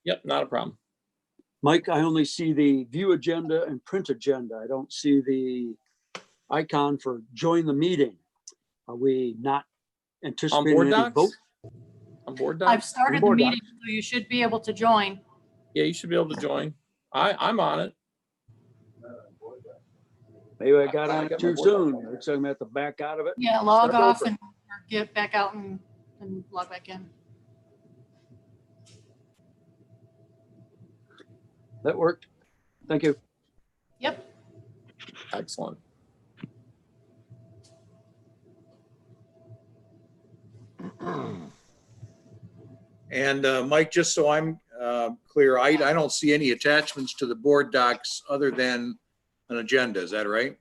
Yep, not a problem. Mike, I only see the view agenda and print agenda. I don't see the icon for join the meeting. Are we not anticipating board any docs? vote? On board docs? I've started the Board meeting, so you should be able to join. Yeah, you should be able to join. I'm on it. Maybe I got on I got it my too board soon. doc. Looks like I'm at the back out of it. Yeah, log Start off over. and or get back out and log back in. That worked. Thank you. Yep. Excellent. And Mike, just so I'm clear, I don't see any attachments to the board docs other than an agenda. Is that right?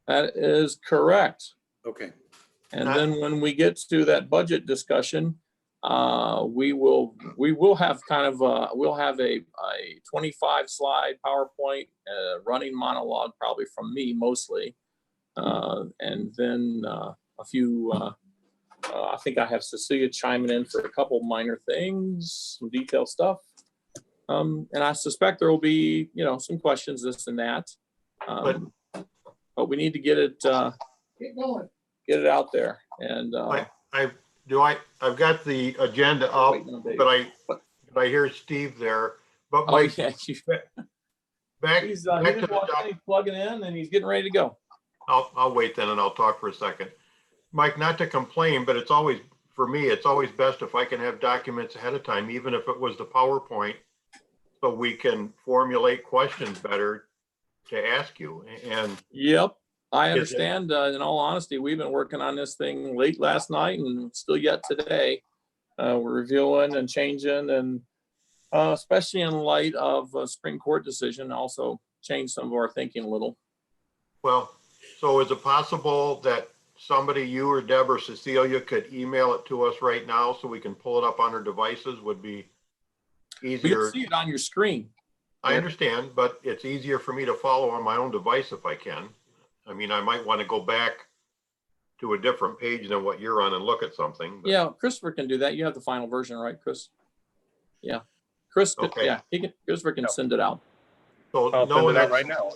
That is correct. Okay. And then when we get to that budget discussion, we will have kind of we'll have a 25 slide PowerPoint running monologue, probably from me mostly, and then a few. I think I have Cecilia chiming in for a couple minor things, some detailed stuff, and I suspect there will be some questions, this and that, but we need to get it get it out there. And I've got the agenda up, but I hear Steve there. But Mike, yeah, back he's to the he's plugging in and he's getting ready to go. I'll wait then and I'll talk for a second. Mike, not to complain, but it's always, for me, it's always best if I can have documents ahead of time, even if it was the PowerPoint, so we can formulate questions better to ask you. And Yep, I understand. In all honesty, we've been working on this thing late last night and still yet today. We're reviewing and changing, and especially in light of a Supreme Court decision, also changed some of our thinking a little. well, so is it possible that somebody, you or Deb or Cecilia, could email it to us right now so we can pull it up on our devices? Would be You easier. can see it on your screen. I understand, but it's easier for me to follow on my own device if I can. I mean, I might want to go back to a different page than what you're on and look at something. But Yeah, Christopher can do that. You have the final version, right, Chris? Yeah, Chris. Okay. Yeah, Christopher can send it out. So I'll send knowing it out that, right now.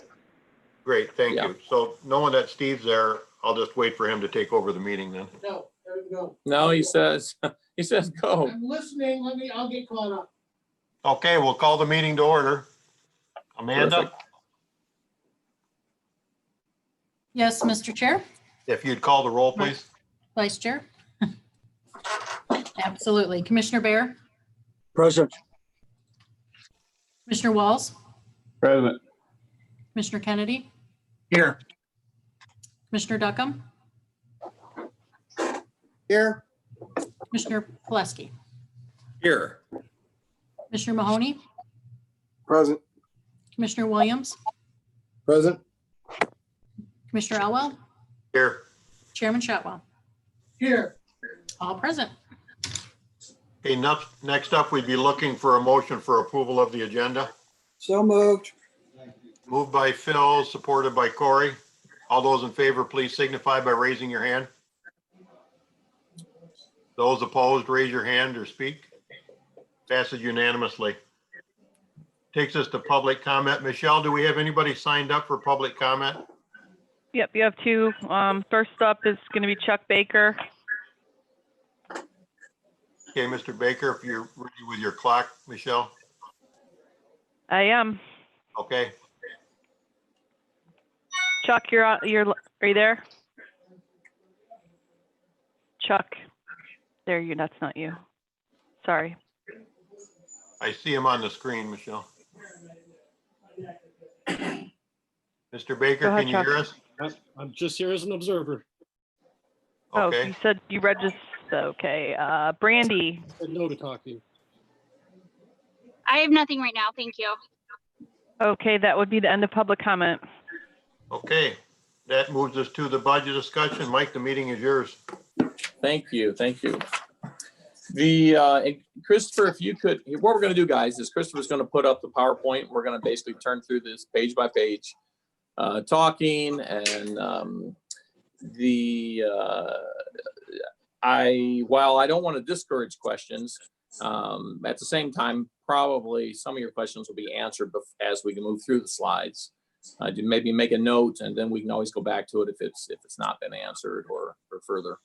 great, thank Yeah. you. So knowing that Steve's there, I'll just wait for him to take over the meeting then. No, there we go. No, he says go. I'm listening. I'll get caught up. Okay, we'll call the meeting to order. Amanda, Perfect. Yes, Mr. Chair, if you'd call the roll, please. Vice Chair. Absolutely. Commissioner Bear, Present. Commissioner Walls, President. Commissioner Kennedy, Here. Commissioner Duckham, Here. Commissioner Pileski, Here. Commissioner Mahoney, Present. Commissioner Williams, Present. Commissioner Elwell, Here. Chairman Shotwell, Here, all present. Okay, next up, we'd be looking for a motion for approval of the agenda. so moved. Moved by Phil, supported by Corey. All those in favor, please signify by raising your hand. Those opposed, raise your hand or speak. Passes unanimously. Takes us to public comment. Michelle, do we have anybody signed up for public comment? Yep, you have two. First up is going to be Chuck Baker. Okay, Mr. Baker, if you're ready with your clock, Michelle. I am. Okay, Chuck, are you there? Chuck, that's not you. Sorry. I see him on the screen, Michelle. Mr. Baker, Go ahead, can you Chuck. hear us? I'm just here as an observer. Oh, Okay, you said you registered. Okay. Brandy. I said no to talking. I have nothing right now. Thank you. Okay, that would be the end of public comment. okay. That moves us to the budget discussion. Mike, the meeting is yours. Thank you. Thank you. Christopher, if you could, what we're going to do, guys, is Christopher's going to put up the PowerPoint. We're going to basically turn through this page by page, talking, and while I don't want to discourage questions, at the same time, probably some of your questions will be answered as we can move through the slides. Maybe make a note, and then we can always go back to it if it's not been answered or further.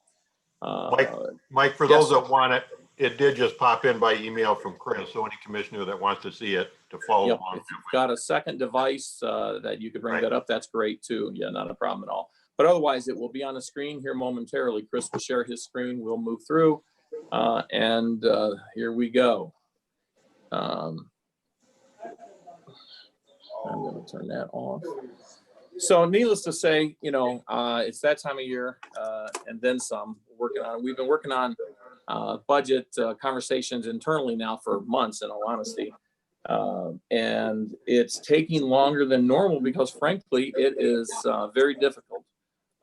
Mike, for yes, those that want it, it did just pop in by email from Chris. So any commissioner that wants to see it to follow Yep. along. If you've got a second device that you could bring Right. that up, that's great too. Yeah, not a problem at all. But otherwise, it will be on the screen here momentarily. Chris will share his screen. We'll move through, and here we go. I'm going to turn that off. So, needless to say, it's that time of year, and then some. We've been working on budget conversations internally now for months, in all honesty. And it's taking longer than normal because, frankly, it is very difficult.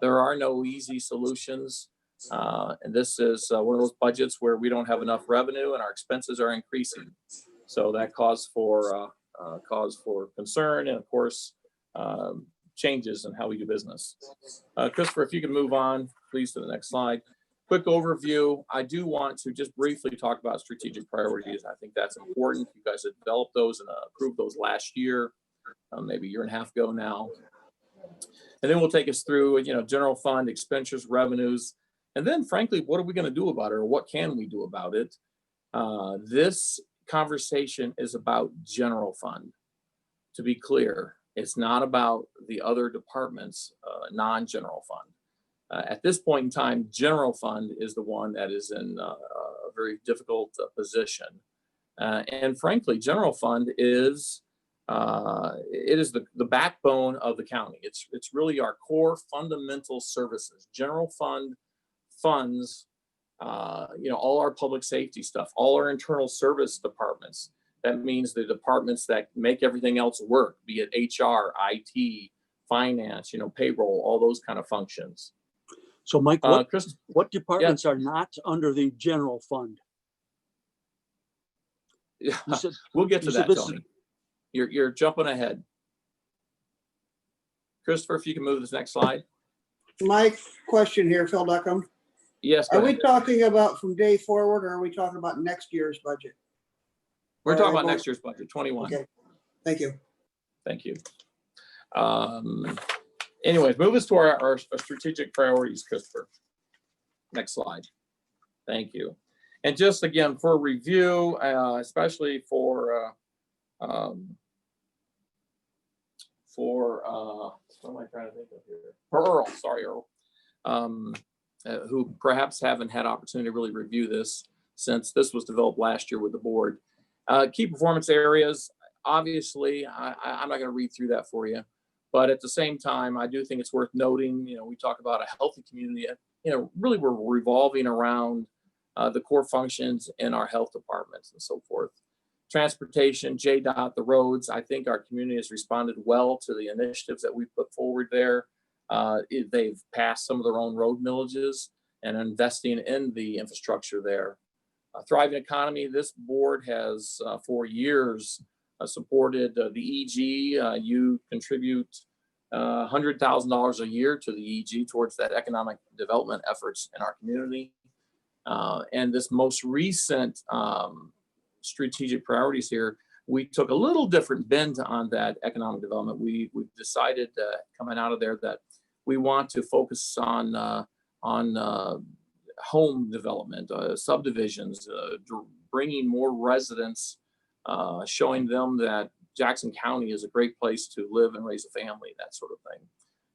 There are no easy solutions. And this is one of those budgets where we don't have enough revenue and our expenses are increasing. So that cause for concern and, of course, changes in how we do business. Christopher, if you can move on, please, to the next slide. Quick overview. I do want to just briefly talk about strategic priorities. I think that's important. You guys have developed those and approved those last year, maybe a year and a half ago now. And then we'll take us through, general fund, expenditures, revenues, and then, frankly, what are we going to do about it, or what can we do about it? This conversation is about general fund. To be clear, it's not about the other departments, non-general fund. At this point in time, general fund is the one that is in a very difficult position. And frankly, general fund is the backbone of the county. It's really our core fundamental services. General fund funds, all our public safety stuff, all our internal service departments. That means the departments that make everything else work, be it HR, IT, finance, payroll, all those kind of functions. So Mike, Chris, what departments are not under the general fund? Yeah, You said- we'll get to you said that, this is- Tony. You're jumping ahead. Christopher, if you can move this next slide. Mike, question here, Phil Duckham. Yes, go Are we ahead. talking about from day forward, or are we talking about next year's budget? We're talking about both- next year's budget, 21. Okay, thank you. Thank you. Anyways, move us to our strategic priorities, Christopher. Next slide. Thank you. And just again, for review, especially for what am I trying to think of here? For Earl, sorry, Earl, who perhaps haven't had opportunity to really review this since this was developed last year with the board. Key performance areas, obviously, I'm not going to read through that for you, but at the same time, I do think it's worth noting, we talk about a healthy community, really we're revolving around the core functions in our health departments and so forth. Transportation, JDOT, the roads, I think our community has responded well to the initiatives that we put forward there. They've passed some of their own road millages and investing in the infrastructure there. Thriving economy, this board has for years supported the EG. You contribute $100,000 a year to the EG towards that economic development efforts in our community. And this most recent strategic priorities here, we took a little different bend on that economic development. We decided coming out of there that we want to focus on home development, subdivisions, bringing more residents, showing them that Jackson County is a great place to live and raise a family, that sort of thing.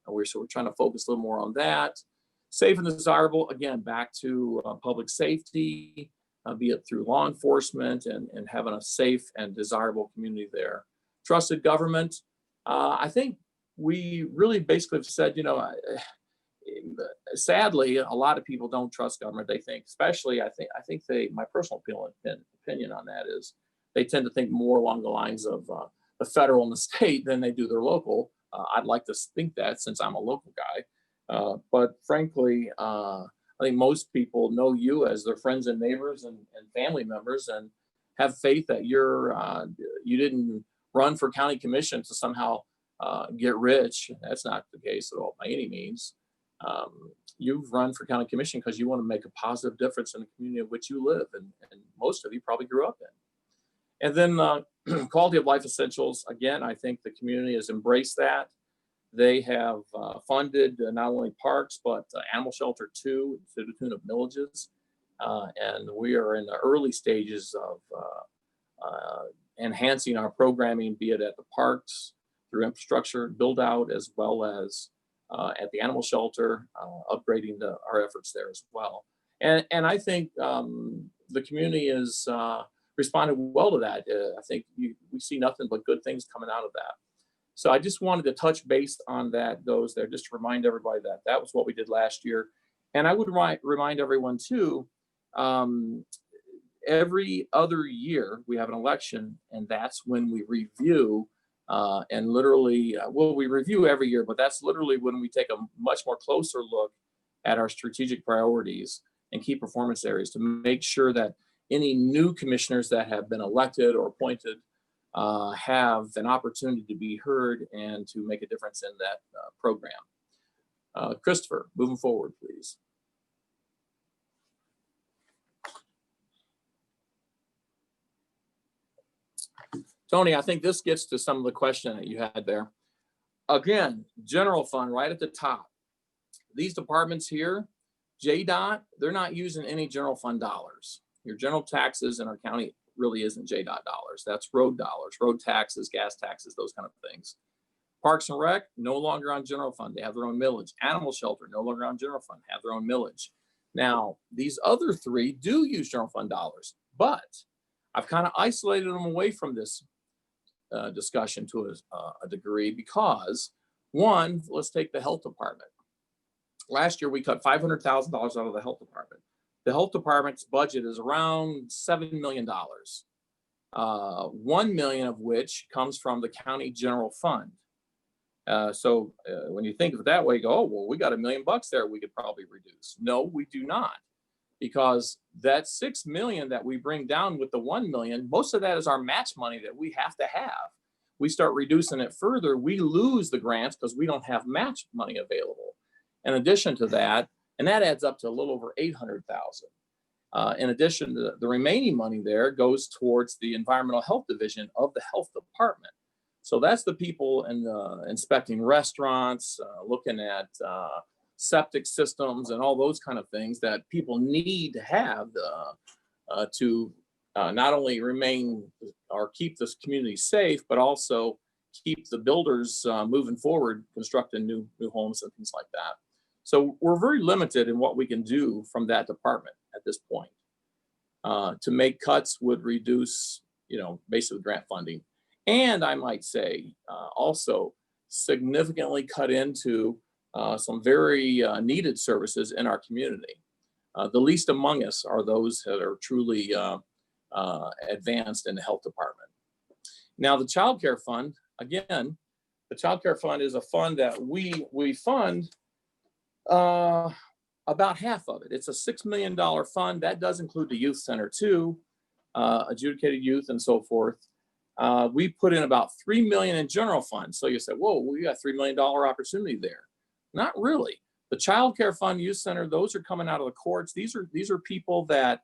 And we're trying to focus a little more on that. Safe and desirable, again, back to public safety, be it through law enforcement and having a safe and desirable community there. Trusted government, I think we really basically have said, sadly, a lot of people don't trust government. They think, especially, I think my personal opinion on that is they tend to think more along the lines of the federal and the state than they do their local. I'd like to think that since I'm a local guy. But frankly, I think most people know you as their friends and neighbors and family members and have faith that you didn't run for county commission to somehow get rich. That's not the case at all by any means. You've run for county commission because you want to make a positive difference in the community in which you live, and most of you probably grew up in. And then quality of life essentials, again, I think the community has embraced that. They have funded not only parks, but animal shelter too, to the tune of millages. And we are in the early stages of enhancing our programming, be it at the parks, through infrastructure build out, as well as at the animal shelter, upgrading our efforts there as well. And I think the community is responded well to that. I think we see nothing but good things coming out of that. So I just wanted to touch base on that, those there, just to remind everybody that that was what we did last year. And I would remind everyone too, every other year we have an election, and that's when we review and literally, well, we review every year, but that's literally when we take a much more closer look at our strategic priorities and key performance areas to make sure that any new commissioners that have been elected or appointed have an opportunity to be heard and to make a difference in that program. Christopher, moving forward, please. Tony, I think this gets to some of the question that you had there. Again, general fund right at the top. These departments here, JDOT, they're not using any general fund dollars. Your general taxes in our county really isn't JDOT dollars. That's road dollars, road taxes, gas taxes, those kind of things. Parks and Rec, no longer on general fund. They have their own millage. Animal shelter, no longer on general fund, have their own millage. Now, these other three do use general fund dollars, but I've kind of isolated them away from this discussion to a degree because, one, let's take the health department. Last year, we cut $500,000 out of the health department. The health department's budget is around $7 million, $1 million of which comes from the county general fund. So when you think of it that way, you go, oh, well, we got $1 million there we could probably reduce. No, we do not, because that $6 million that we bring down with the $1 million, most of that is our match money that we have to have. We start reducing it further, we lose the grants because we don't have match money available. In addition to that, and that adds up to a little over $800,000. In addition to the remaining money there goes towards the environmental health division of the health department. So that's the people inspecting restaurants, looking at septic systems and all those kind of things that people need to have to not only remain or keep this community safe, but also keep the builders moving forward, constructing new homes and things like that. So we're very limited in what we can do from that department at this point. To make cuts would reduce, basically grant funding. And I might say also significantly cut into some very needed services in our community. The least among us are those that are truly advanced in the health department. Now, the child care fund, again, the child care fund is a fund that we fund about half of it. It's a $6 million fund. That does include the youth center too, adjudicated youth and so forth. We put in about $3 million in general fund. So you say, whoa, we got $3 million opportunity there. Not really. The child care fund, youth center, those are coming out of the courts. These are people that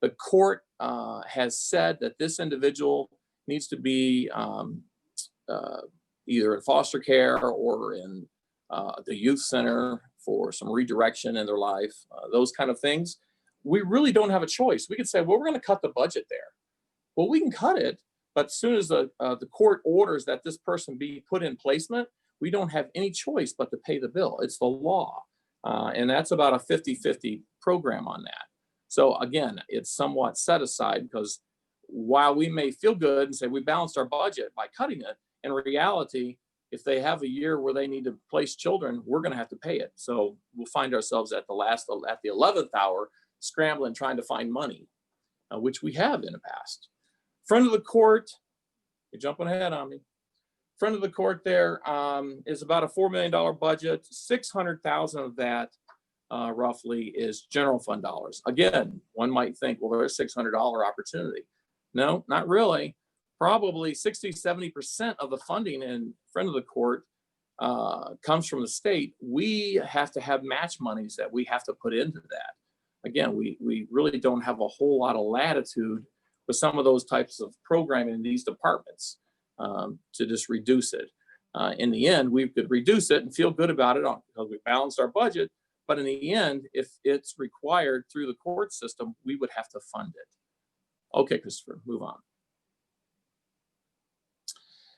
the court has said that this individual needs to be either in foster care or in the youth center for some redirection in their life, those kind of things. We really don't have a choice. We could say, well, we're going to cut the budget there. Well, we can cut it, but as soon as the court orders that this person be put in placement, we don't have any choice but to pay the bill. It's the law. And that's about a 50-50 program on that. So again, it's somewhat set aside because while we may feel good and say we balanced our budget by cutting it, in reality, if they have a year where they need to place children, we're going to have to pay it. So we'll find ourselves at the 11th hour, scrambling, trying to find money, which we have in the past. Friend of the court, you're jumping ahead on me. Friend of the court there is about a $4 million budget. 600,000 of that roughly is general fund dollars. Again, one might think, well, there's a $600 opportunity. No, not really. Probably 60-70% of the funding in Friend of the Court comes from the state. We have to have match monies that we have to put into that. Again, we really don't have a whole lot of latitude with some of those types of programming in these departments to just reduce it. In the end, we could reduce it and feel good about it because we balanced our budget. But in the end, if it's required through the court system, we would have to fund it. Okay, Christopher, move on.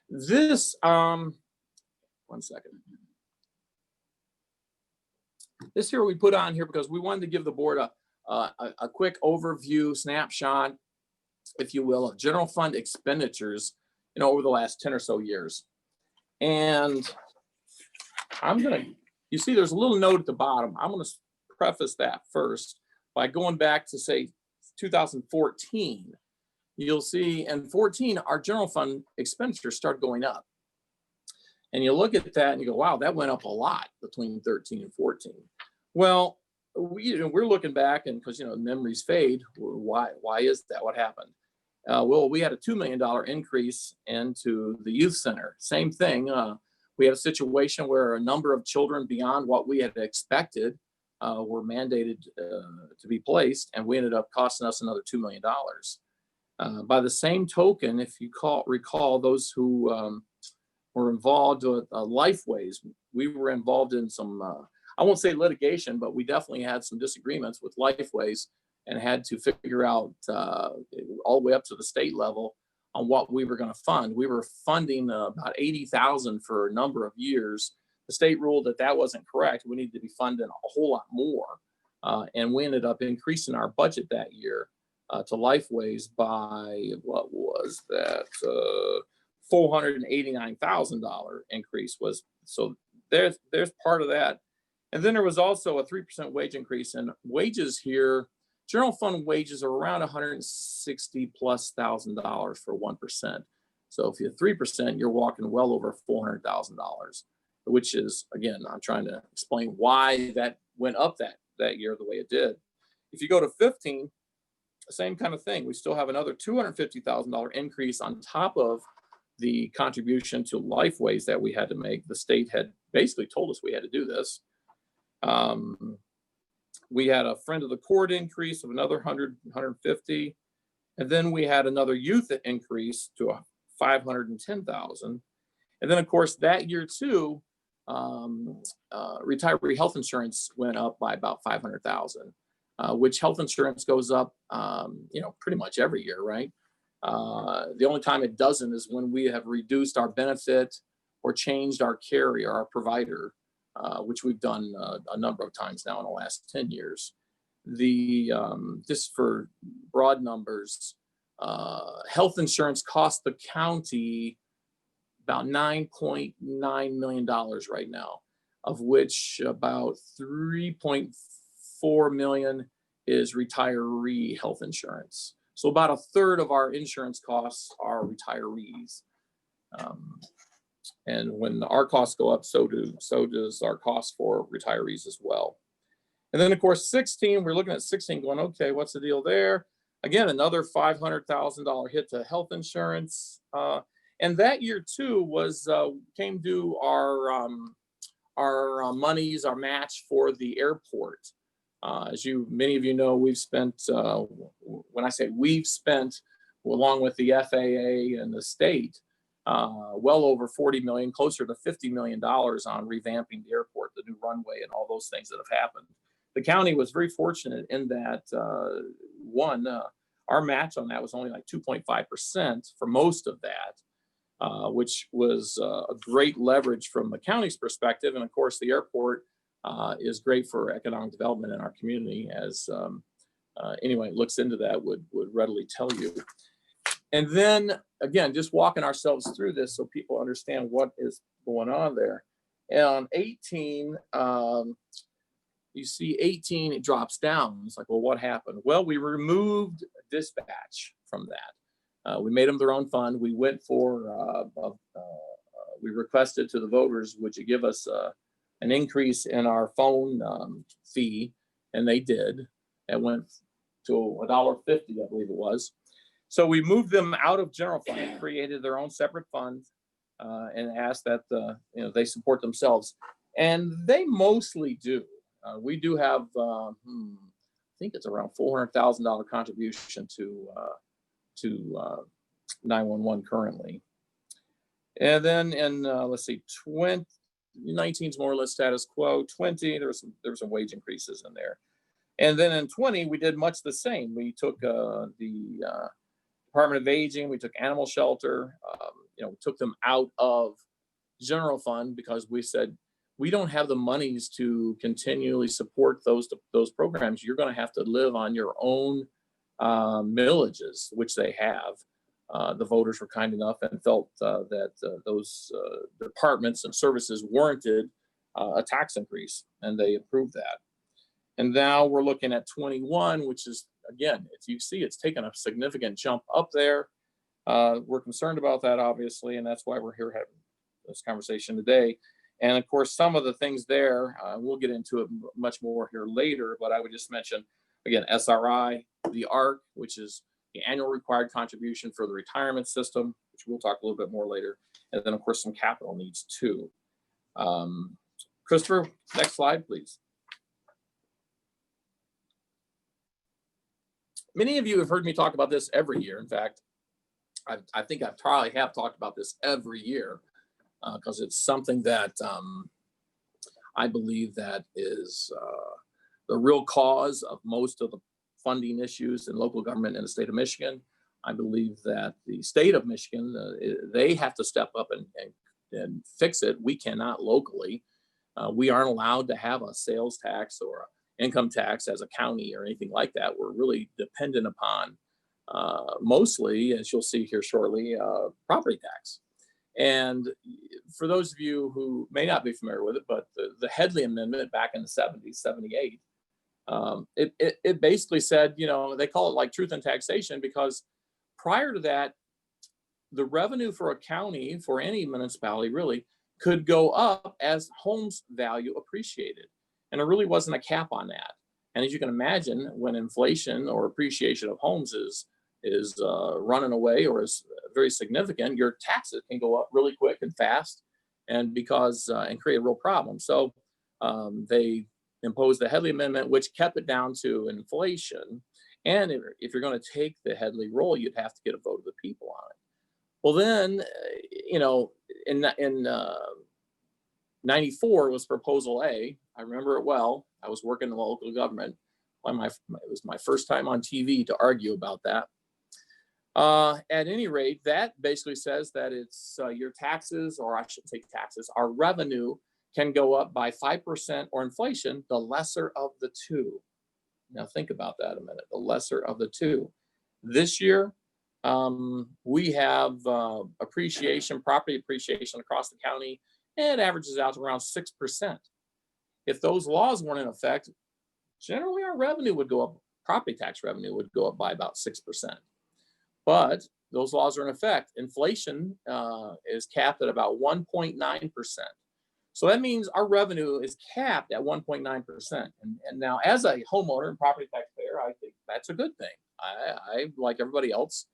This, one second. This here we put on here because we wanted to give the board a quick overview, snapshot, if you will, of general fund expenditures, over the last 10 or so years. And you see there's a little note at the bottom. I'm gonna preface that first by going back to say 2014. You'll see in 14, our general fund expenditures start going up. And you look at that and you go, wow, that went up a lot between 13 and 14. Well, we're looking back and because, memories fade. Why is that? What happened? Well, we had a $2 million increase into the youth center. Same thing. We had a situation where a number of children beyond what we had expected were mandated to be placed, and we ended up costing us another $2 million. By the same token, if you recall those who were involved with Lifeways, we were involved in some, I won't say litigation, but we definitely had some disagreements with Lifeways and had to figure out all the way up to the state level on what we were going to fund. We were funding about $80,000 for a number of years. The state ruled that wasn't correct. We needed to be funding a whole lot more. And we ended up increasing our budget that year to Lifeways by, what was that? $489,000 increase was, so there's part of that. And then there was also a 3% wage increase, and wages here, general fund wages are around $160,000+ for 1%. So if you're 3%, you're walking well over $400,000, which is, again, I'm trying to explain why that went up that year the way it did. If you go to 15, same kind of thing. We still have another $250,000 increase on top of the contribution to Lifeways that we had to make. The state had basically told us we had to do this. We had a friend of the court increase of another 150, and then we had another youth increase to $510,000. And then, of course, that year too, retiree health insurance went up by about $500,000, which health insurance goes up, pretty much every year, right? The only time it doesn't is when we have reduced our benefit or changed our carrier, our provider, which we've done a number of times now in the last 10 years. Just for broad numbers, health insurance costs the county about $9.9 million right now, of which about $3.4 million is retiree health insurance. So about a third of our insurance costs are retirees. And when our costs go up, so does our cost for retirees as well. And then, of course, 16, we're looking at 16 going, okay, what's the deal there? Again, another $500,000 hit to health insurance. And that year, too, came due our monies, our match for the airport. As many of you know, we've spent, when I say we've spent, along with the FAA and the state, well over 40 million, closer to $50 million on revamping the airport, the new runway, and all those things that have happened. The county was very fortunate in that, our match on that was only like 2.5% for most of that, which was a great leverage from the county's perspective. And of course, the airport is great for economic development in our community, as anyone who looks into that would readily tell you. And then again, just walking ourselves through this so people understand what is going on there. And on 18, you see 18, it drops down. It's like, well, what happened? Well, we removed dispatch from that. We made them their own fund. We went for, we requested to the voters, would you give us an increase in our phone fee? And they did. It went to $1.50, I believe it was. So we moved them out of general fund, created their own separate fund, and asked that they support themselves. And they mostly do. We do have, I think it's around $400,000 contribution to to 911 currently. And then in, let's see, 19 is more or less status quo. 20, there was some wage increases in there. And then in 20, we did much the same. We took the Department of Aging, we took animal shelter, we took them out of general fund because we said, we don't have the monies to continually support those programs. You're going to have to live on your own millages, which they have. The voters were kind enough and felt that those departments and services warranted a tax increase, and they approved that. And now we're looking at 21, which is, again, if you see, it's taken a significant jump up there. We're concerned about that, obviously, and that's why we're here having this conversation today. And of course, some of the things there, we'll get into it much more here later, but I would just mention, again, SRI, the ARC, which is the annual required contribution for the retirement system, which we'll talk a little bit more later. And then, of course, some capital needs too. Christopher, next slide, please. Many of you have heard me talk about this every year. In fact, I think I probably have talked about this every year because it's something that I believe that is the real cause of most of the funding issues in local government in the state of Michigan. I believe that the state of Michigan, they have to step up and fix it. We cannot locally. We aren't allowed to have a sales tax or an income tax as a county or anything like that. We're really dependent upon mostly, as you'll see here shortly, property tax. And for those of you who may not be familiar with it, but the HEADLEE Amendment back in the 70s, 78, it basically said, they call it like truth in taxation, because prior to that, the revenue for a county, for any municipality really, could go up as homes value appreciated. And there really wasn't a cap on that. And as you can imagine, when inflation or appreciation of homes is running away or is very significant, your taxes can go up really quick and fast, and create a real problem. So they imposed the HEADLEE Amendment, which kept it down to inflation. And if you're going to take the HEADLEE role, you'd have to get a vote of the people on it. Well, then, in 94 was Proposal A. I remember it well. I was working in local government. It was my first time on TV to argue about that. At any rate, that basically says that it's your taxes, or I should say taxes, our revenue can go up by 5% or inflation, the lesser of the two. Now think about that a minute, the lesser of the two. This year, we have property appreciation across the county, and it averages out to around 6%. If those laws weren't in effect, generally our revenue would go up, property tax revenue would go up by about 6%. But those laws are in effect. Inflation is capped at about 1.9%. So that means our revenue is capped at 1.9%. And now, as a homeowner and property taxpayer, I think that's a good thing. I like everybody else,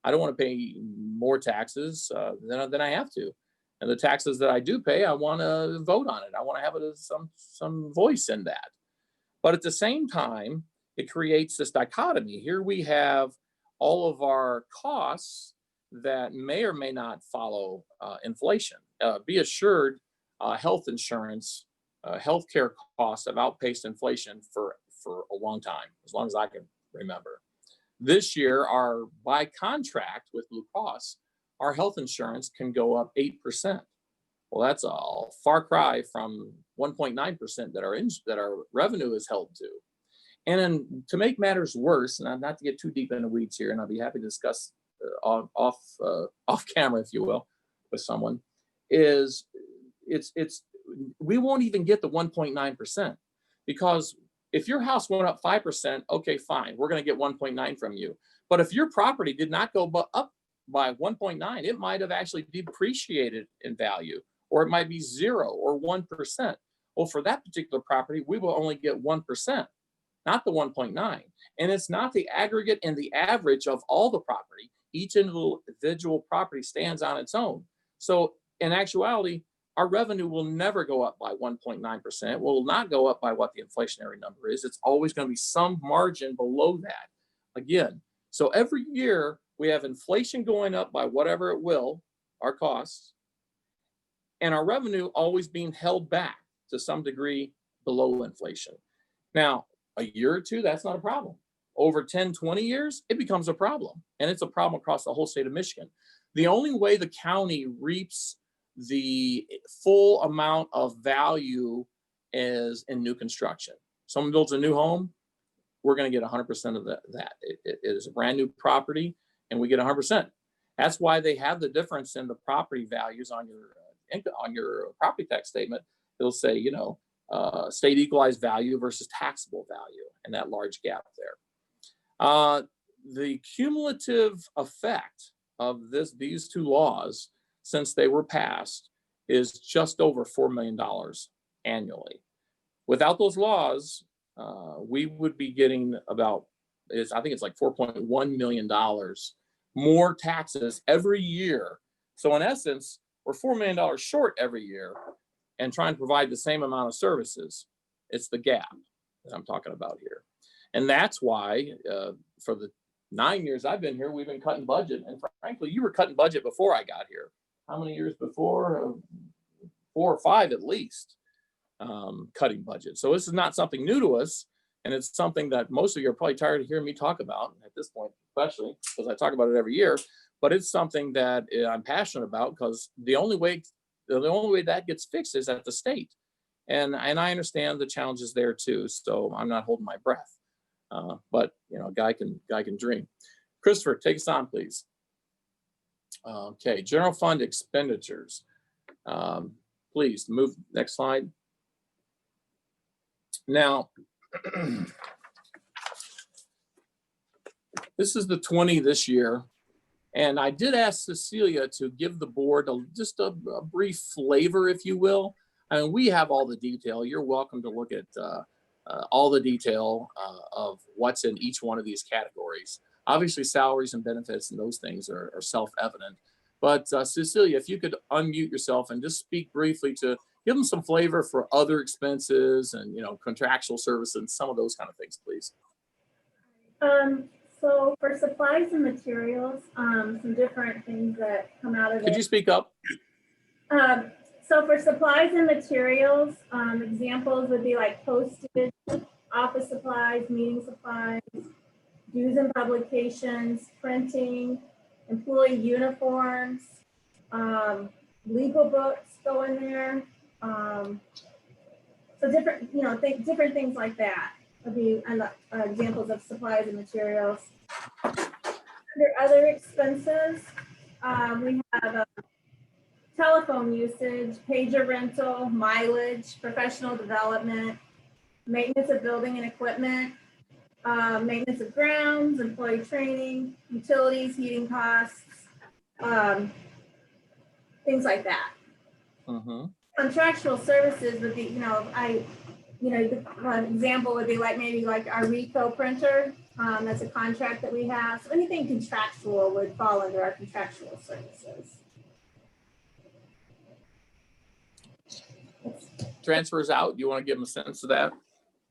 I don't want to pay more taxes than I have to. And the taxes that I do pay, I want to vote on it. I want to have it as some voice in that. But at the same time, it creates this dichotomy. Here we have all of our costs that may or may not follow inflation. Be assured, health insurance, healthcare costs have outpaced inflation for a long time, as long as I can remember. This year, by contract with Blue Cross, our health insurance can go up 8%. Well, that's a far cry from 1.9% that our revenue is held to. And then to make matters worse, and not to get too deep in the weeds here, and I'll be happy to discuss off camera, if you will, with someone, is we won't even get the 1.9%, because if your house went up 5%, okay, fine, we're going to get 1.9 from you. But if your property did not go up by 1.9, it might have actually depreciated in value, or it might be 0 or 1%. Well, for that particular property, we will only get 1%, not the 1.9. And it's not the aggregate and the average of all the property. Each individual property stands on its own. So in actuality, our revenue will never go up by 1.9%. It will not go up by what the inflationary number is. It's always going to be some margin below that. Again, so every year we have inflation going up by whatever it will, our costs, and our revenue always being held back to some degree below inflation. Now, a year or two, that's not a problem. Over 10, 20 years, it becomes a problem. And it's a problem across the whole state of Michigan. The only way the county reaps the full amount of value is in new construction. Someone builds a new home, we're going to get 100% of that. It is a brand new property, and we get 100%. That's why they have the difference in the property values on your property tax statement. It'll say, you know, state equalized value versus taxable value, and that large gap there. The cumulative effect of these two laws since they were passed is just over $4 million annually. Without those laws, we would be getting about, I think it's like $4.1 million more taxes every year. So in essence, we're $4 million short every year and trying to provide the same amount of services. It's the gap that I'm talking about here. And that's why for the 9 years I've been here, we've been cutting budget. And frankly, you were cutting budget before I got here. How many years before? 4 or 5 at least, cutting budget. So this is not something new to us. And it's something that most of you are probably tired of hearing me talk about at this point, especially because I talk about it every year. But it's something that I'm passionate about, because the only way that gets fixed is at the state. And I understand the challenges there too. So I'm not holding my breath. But you know, guy can dream. Christopher, take us on, please. Okay, general fund expenditures. Please move next slide. Now, this is the 20 this year. And I did ask Cecilia to give the board just a brief flavor, if you will. I mean, we have all the detail. You're welcome to look at all the detail of what's in each one of these categories. Obviously, salaries and benefits and those things are self-evident. But Cecilia, if you could unmute yourself and just speak briefly to give them some flavor for other expenses and, you know, contractual services and some of those kind of things, please. So for supplies and materials, some different things that come out of it. Could you speak up? So for supplies and materials, examples would be like postage, office supplies, meeting supplies, dues and publications, printing, employee uniforms, legal books go in there. So different, you know, different things like that would be examples of supplies and materials. Under other expenses, we have telephone usage, pager rental, mileage, professional development, maintenance of building and equipment, maintenance of grounds, employee training, utilities, heating costs, things like that. Mm-hmm. Contractual services would be, you know, one example would be like maybe like our RICO printer. That's a contract that we have. So anything contractual would fall under our contractual services. Transfers out, do you want to give them a sense of that?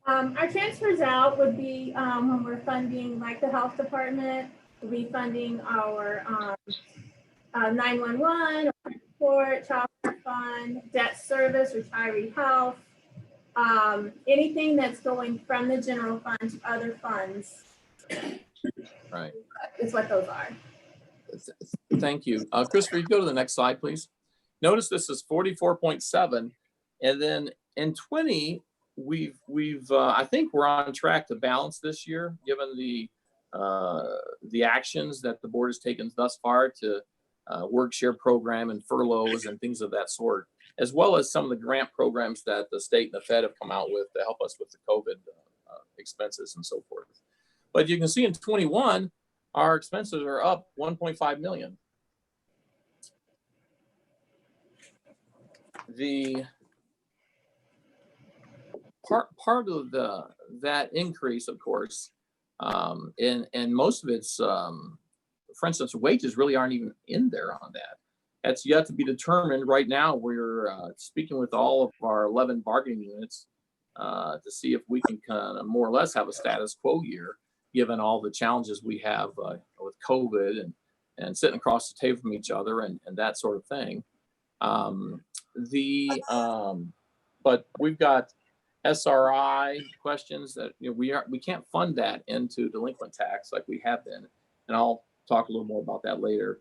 Our transfers out would be when we're funding like the health department, we'll be funding our 911, support, child care fund, debt service, retiree health, anything that's going from the general fund to other funds. Right. Is what those are. Thank you. Christopher, you go to the next slide, please. Notice this is 44.7. And then in 20, we've I think we're on track to balance this year, given the actions that the board has taken thus far to work share program and furloughs and things of that sort, as well as some of the grant programs that the state and the Fed have come out with to help us with the COVID expenses and so forth. But you can see in 21, our expenses are up 1.5 million. The part of that increase, of course, and most of it's, for instance, wages really aren't even in there on that. That's yet to be determined. Right now, we're speaking with all of our 11 bargaining units to see if we can kind of more or less have a status quo year. given all the challenges we have with COVID and sitting across the table from each other and that sort of thing. But we've got SRI questions that we can't fund that into delinquent tax like we have been, and I'll talk a little more about that later,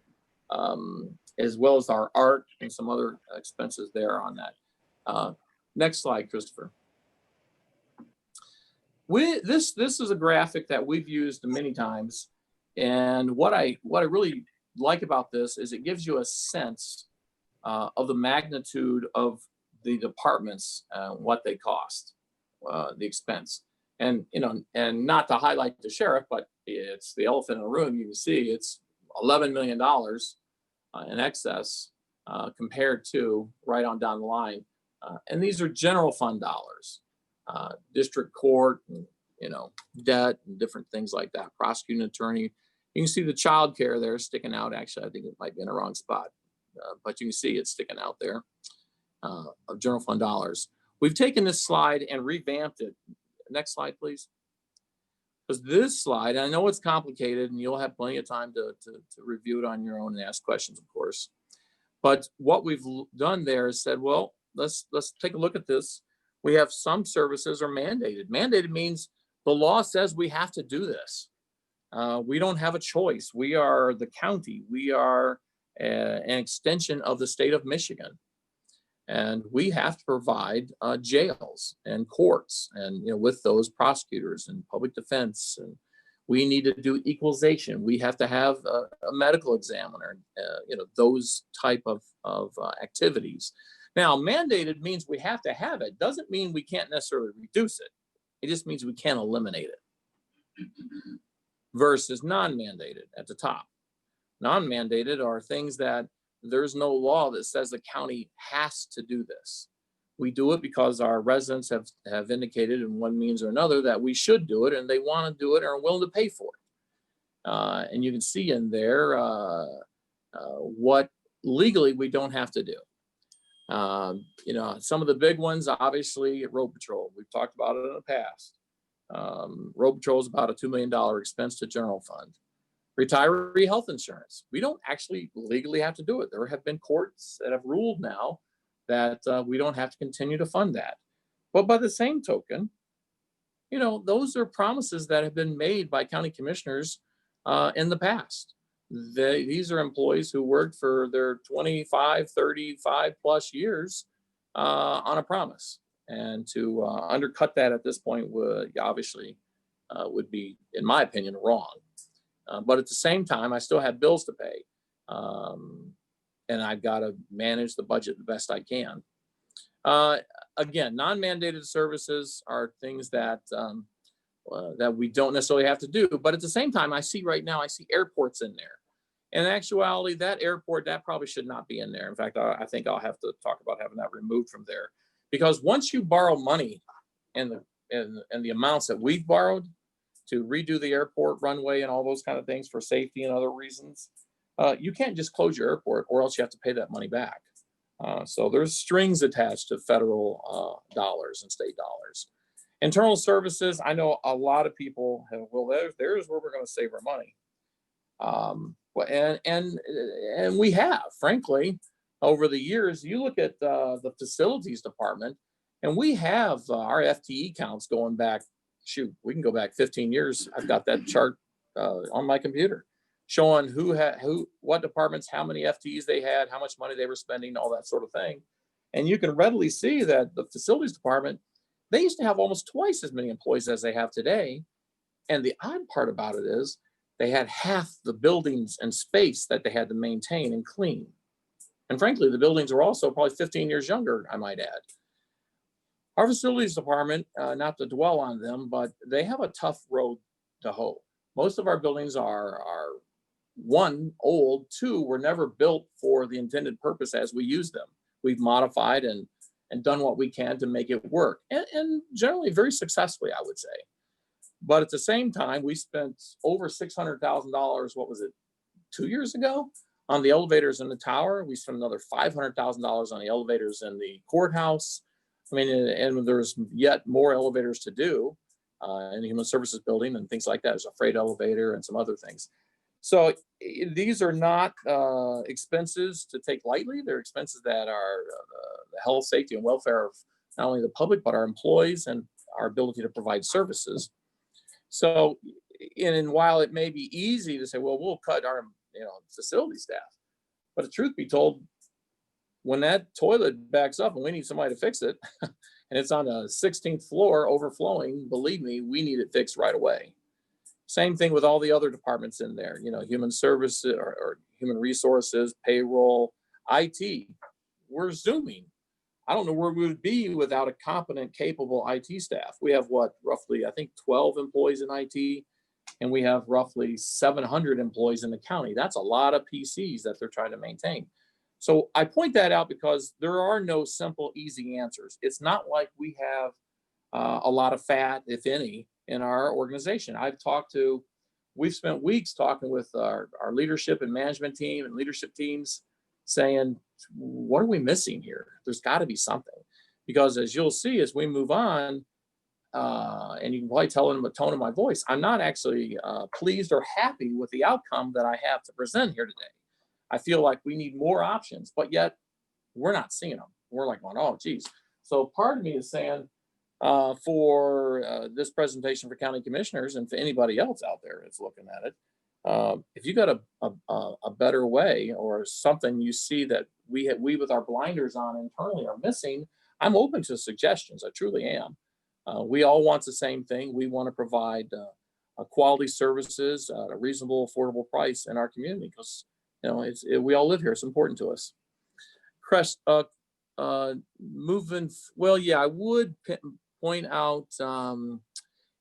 as well as our art and some other expenses there on that. Next slide, Christopher. This is a graphic that we've used many times, and what I really like about this is it gives you a sense of the magnitude of the departments, what they cost, the expense, and and not to highlight the sheriff, but it's the elephant in the room. You can see it's $11 million in excess compared to right on down the line, and these are general fund dollars, district court, and, debt and different things like that. Prosecuting attorney. You can see the child care there sticking out. Actually, I think it might be in the wrong spot, but you can see it sticking out there. Of general fund dollars. We've taken this slide and revamped it. Next slide, please. Because this slide, I know it's complicated and you'll have plenty of time to review it on your own and ask questions, of course. But what we've done there is said, well, let's take a look at this. We have some services are mandated. Mandated means the law says we have to do this. We don't have a choice. We are the county. We are an extension of the state of Michigan. And we have to provide jails and courts and with those prosecutors and public defense, and we need to do equalization. We have to have a medical examiner, those type of activities. Now, mandated means we have to have it. Doesn't mean we can't necessarily reduce it. It just means we can't eliminate it. Versus non-mandated at the top. Non-mandated are things that there's no law that says the county has to do this. We do it because our residents have indicated in one means or another that we should do it, and they want to do it and are willing to pay for it. And you can see in there what legally we don't have to do. Some of the big ones, obviously, Road Patrol. We've talked about it in the past. Road Patrol is about a $2 million expense to general fund. Retiree health insurance. We don't actually legally have to do it. There have been courts that have ruled now that we don't have to continue to fund that. But by the same token, those are promises that have been made by county commissioners in the past. These are employees who worked for their 25, 35 plus years on a promise. And to undercut that at this point would obviously would be, in my opinion, wrong. But at the same time, I still have bills to pay. And I've got to manage the budget the best I can. Again, non-mandated services are things that that we don't necessarily have to do. But at the same time, I see airports in there. In actuality, that airport, that probably should not be in there. In fact, I think I'll have to talk about having that removed from there. Because once you borrow money in the amounts that we've borrowed to redo the airport runway and all those kind of things for safety and other reasons, you can't just close your airport or else you have to pay that money back. So there's strings attached to federal dollars and state dollars. Internal services, I know a lot of people have, well, there's where we're going to save our money. And we have, frankly, over the years. You look at the facilities department, and we have our FTE counts going back, we can go back 15 years. I've got that chart on my computer showing what departments, how many FTEs they had, how much money they were spending, all that sort of thing. And you can readily see that the facilities department, they used to have almost twice as many employees as they have today. And the odd part about it is they had half the buildings and space that they had to maintain and clean. And frankly, the buildings were also probably 15 years younger, I might add. Our facilities department, not to dwell on them, but they have a tough road to hoe. Most of our buildings are one, old, two, were never built for the intended purpose as we use them. We've modified and done what we can to make it work, and generally very successfully, I would say. But at the same time, we spent over $600,000, what was it, 2 years ago, on the elevators in the tower. We spent another $500,000 on the elevators in the courthouse. I mean, and there's yet more elevators to do. in the Human Services building and things like that. There's a freight elevator and some other things. So these are not expenses to take lightly. They're expenses that are the health, safety, and welfare of not only the public, but our employees and our ability to provide services. So, and while it may be easy to say, well, we'll cut our facility staff, but the truth be told, when that toilet backs up and we need somebody to fix it, and it's on a 16th floor overflowing, believe me, we need it fixed right away. Same thing with all the other departments in there, human services or human resources, payroll, IT. We're Zooming. I don't know where we would be without a competent, capable IT staff. We have roughly, I think 12 employees in IT, and we have roughly 700 employees in the county. That's a lot of PCs that they're trying to maintain. So I point that out because there are no simple, easy answers. It's not like we have a lot of fat, if any, in our organization. We've spent weeks talking with our leadership and management team and leadership teams saying, what are we missing here? There's got to be something. Because as you'll see, as we move on, and you can probably tell in the tone of my voice, I'm not actually pleased or happy with the outcome that I have to present here today. I feel like we need more options, but yet we're not seeing them. We're like going, oh, geez. So part of me is saying for this presentation for county commissioners and for anybody else out there that's looking at it, if you got a better way or something you see that we with our blinders on internally are missing, I'm open to suggestions. I truly am. We all want the same thing. We want to provide quality services at a reasonable, affordable price in our community because we all live here. It's important to us. Crest, I would point out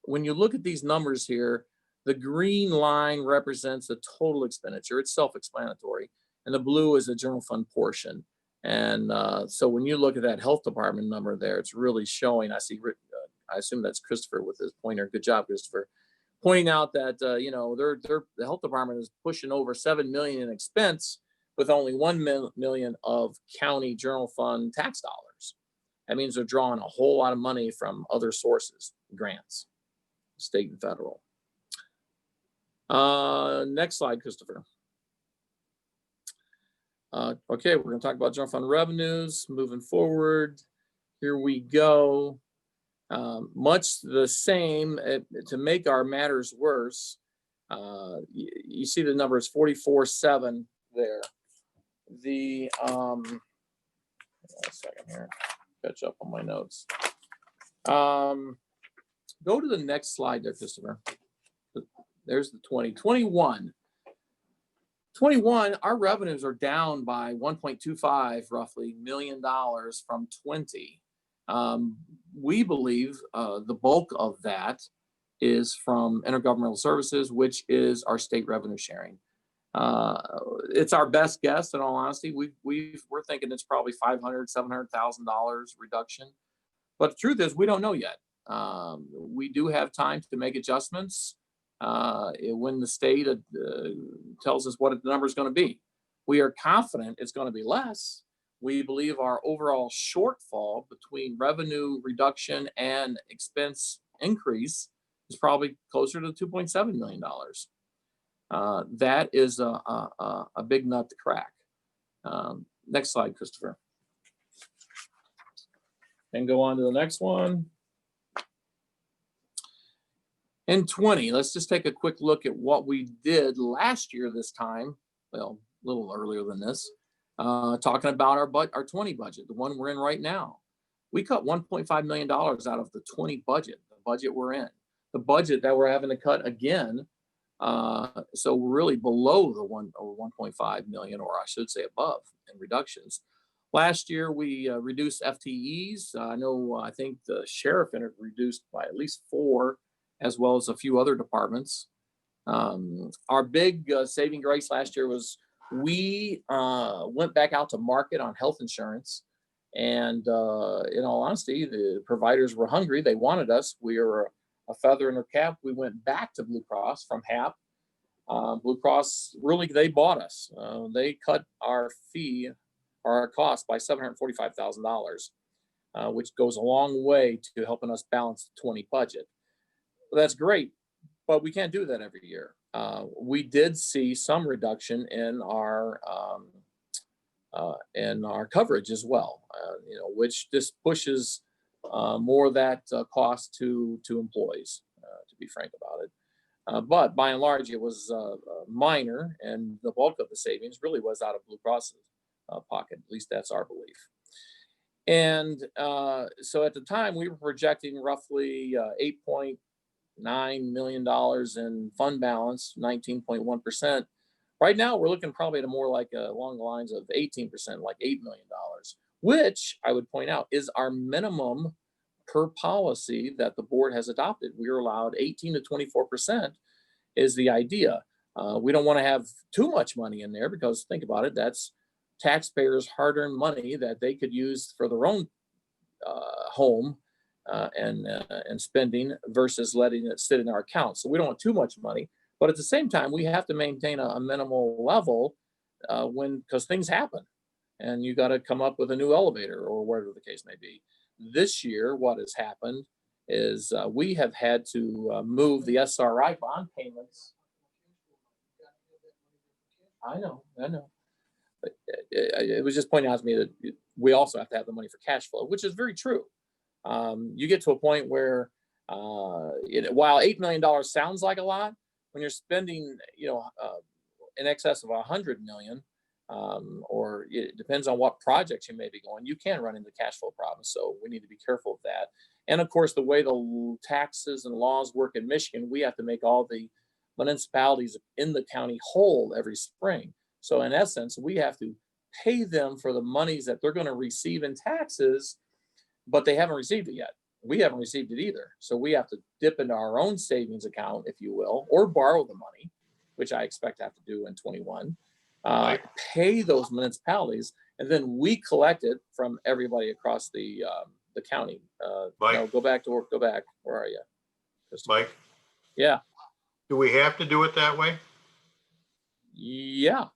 when you look at these numbers here, the green line represents the total expenditure. It's self-explanatory, and the blue is the general fund portion. And so when you look at that health department number there, it's really showing. I assume that's Christopher with his pointer. Good job, Christopher. Pointing out that the health department is pushing over $7 million in expense with only $1 million of county general fund tax dollars. That means they're drawing a whole lot of money from other sources, grants, state and federal. Next slide, Christopher. Okay, we're going to talk about general fund revenues moving forward. Here we go. Much the same. To make our matters worse, you see the number is 44.7 there. The a second here, catch up on my notes. Go to the next slide there, Christopher. There's the 2021. 21, our revenues are down by 1.25 roughly $1 million from 20. We believe the bulk of that is from intergovernmental services, which is our state revenue sharing. It's our best guess, in all honesty. We're thinking it's probably $500,000, $700,000 reduction. But the truth is, we don't know yet. We do have time to make adjustments when the state tells us what the number is going to be. We are confident it's going to be less. We believe our overall shortfall between revenue reduction and expense increase is probably closer to $2.7 million. That is a big nut to crack. Next slide, Christopher. And go on to the next one. In 20, let's just take a quick look at what we did last year this time. Well, a little earlier than this. Talking about our 20 budget, the one we're in right now. We cut $1.5 million out of the 20 budget, the budget we're in. The budget that we're having to cut again, so we're really below the 1.5 million, or I should say above, in reductions. Last year, we reduced FTEs. I think the sheriff reduced by at least 4, as well as a few other departments. Our big saving grace last year was we went back out to market on health insurance. And in all honesty, the providers were hungry. They wanted us. We were a feather in their cap. We went back to Blue Cross from HAP. Blue Cross, really, they bought us. They cut our fee or our cost by $745,000, which goes a long way to helping us balance the 20 budget. that's great, but we can't do that every year. We did see some reduction in our coverage as well, which just pushes more of that cost to employees, to be frank about it. But by and large, it was minor, and the bulk of the savings really was out of Blue Cross's pocket. At least that's our belief. And so at the time, we were projecting roughly $8.9 million in fund balance, 19.1%. Right now, we're looking probably at more like along the lines of 18%, like $8 million, which I would point out is our minimum per policy that the board has adopted. We're allowed 18 to 24% is the idea. We don't want to have too much money in there because think about it, that's taxpayers' hard-earned money that they could use for their own home and spending versus letting it sit in our account. So we don't want too much money, but at the same time, we have to maintain a minimal level because things happen and you got to come up with a new elevator or whatever the case may be. This year, what has happened is we have had to move the SRI bond payments. I know. It was just pointing out to me that we also have to have the money for cash flow, which is very true. You get to a point where, while $8 million sounds like a lot, when you're spending, in excess of $100 million, or it depends on what projects you may be going, you can run into cash flow problems. So we need to be careful of that. And of course, the way the taxes and laws work in Michigan, we have to make all the municipalities in the county whole every spring. So in essence, we have to pay them for the monies that they're going to receive in taxes, but they haven't received it yet. We haven't received it either. So we have to dip into our own savings account, if you will, or borrow the money, which I expect to have to do in 21, pay those municipalities, and then we collect it from everybody across the county. No, go back to work, go back. Where are you? Mike? Yeah. Do we have to do it that way? Yeah.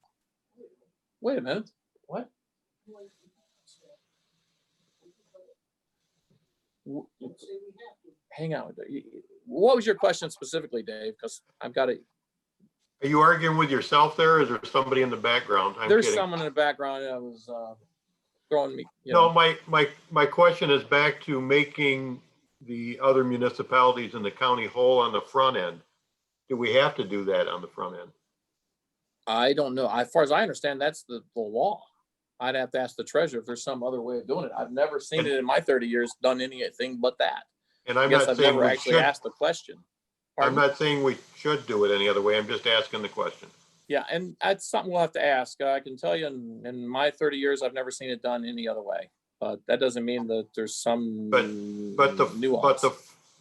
Wait a minute. What? Hang on. What was your question specifically, Dave? Because I've got to. Are you arguing with yourself there, or is there somebody in the background? There's someone in the background that was throwing me. No, my question is back to making the other municipalities in the county whole on the front end. Do we have to do that on the front end? I don't know. As far as I understand, that's the law. I'd have to ask the treasurer if there's some other way of doing it. I've never seen it in my 30 years done anything but that. And I'm I've not saying never we actually should. asked the question. I'm not saying we should do it any other way. I'm just asking the question. Yeah, and that's something we'll have to ask. I can tell you in my 30 years, I've never seen it done any other way. But that doesn't mean that there's some nuance.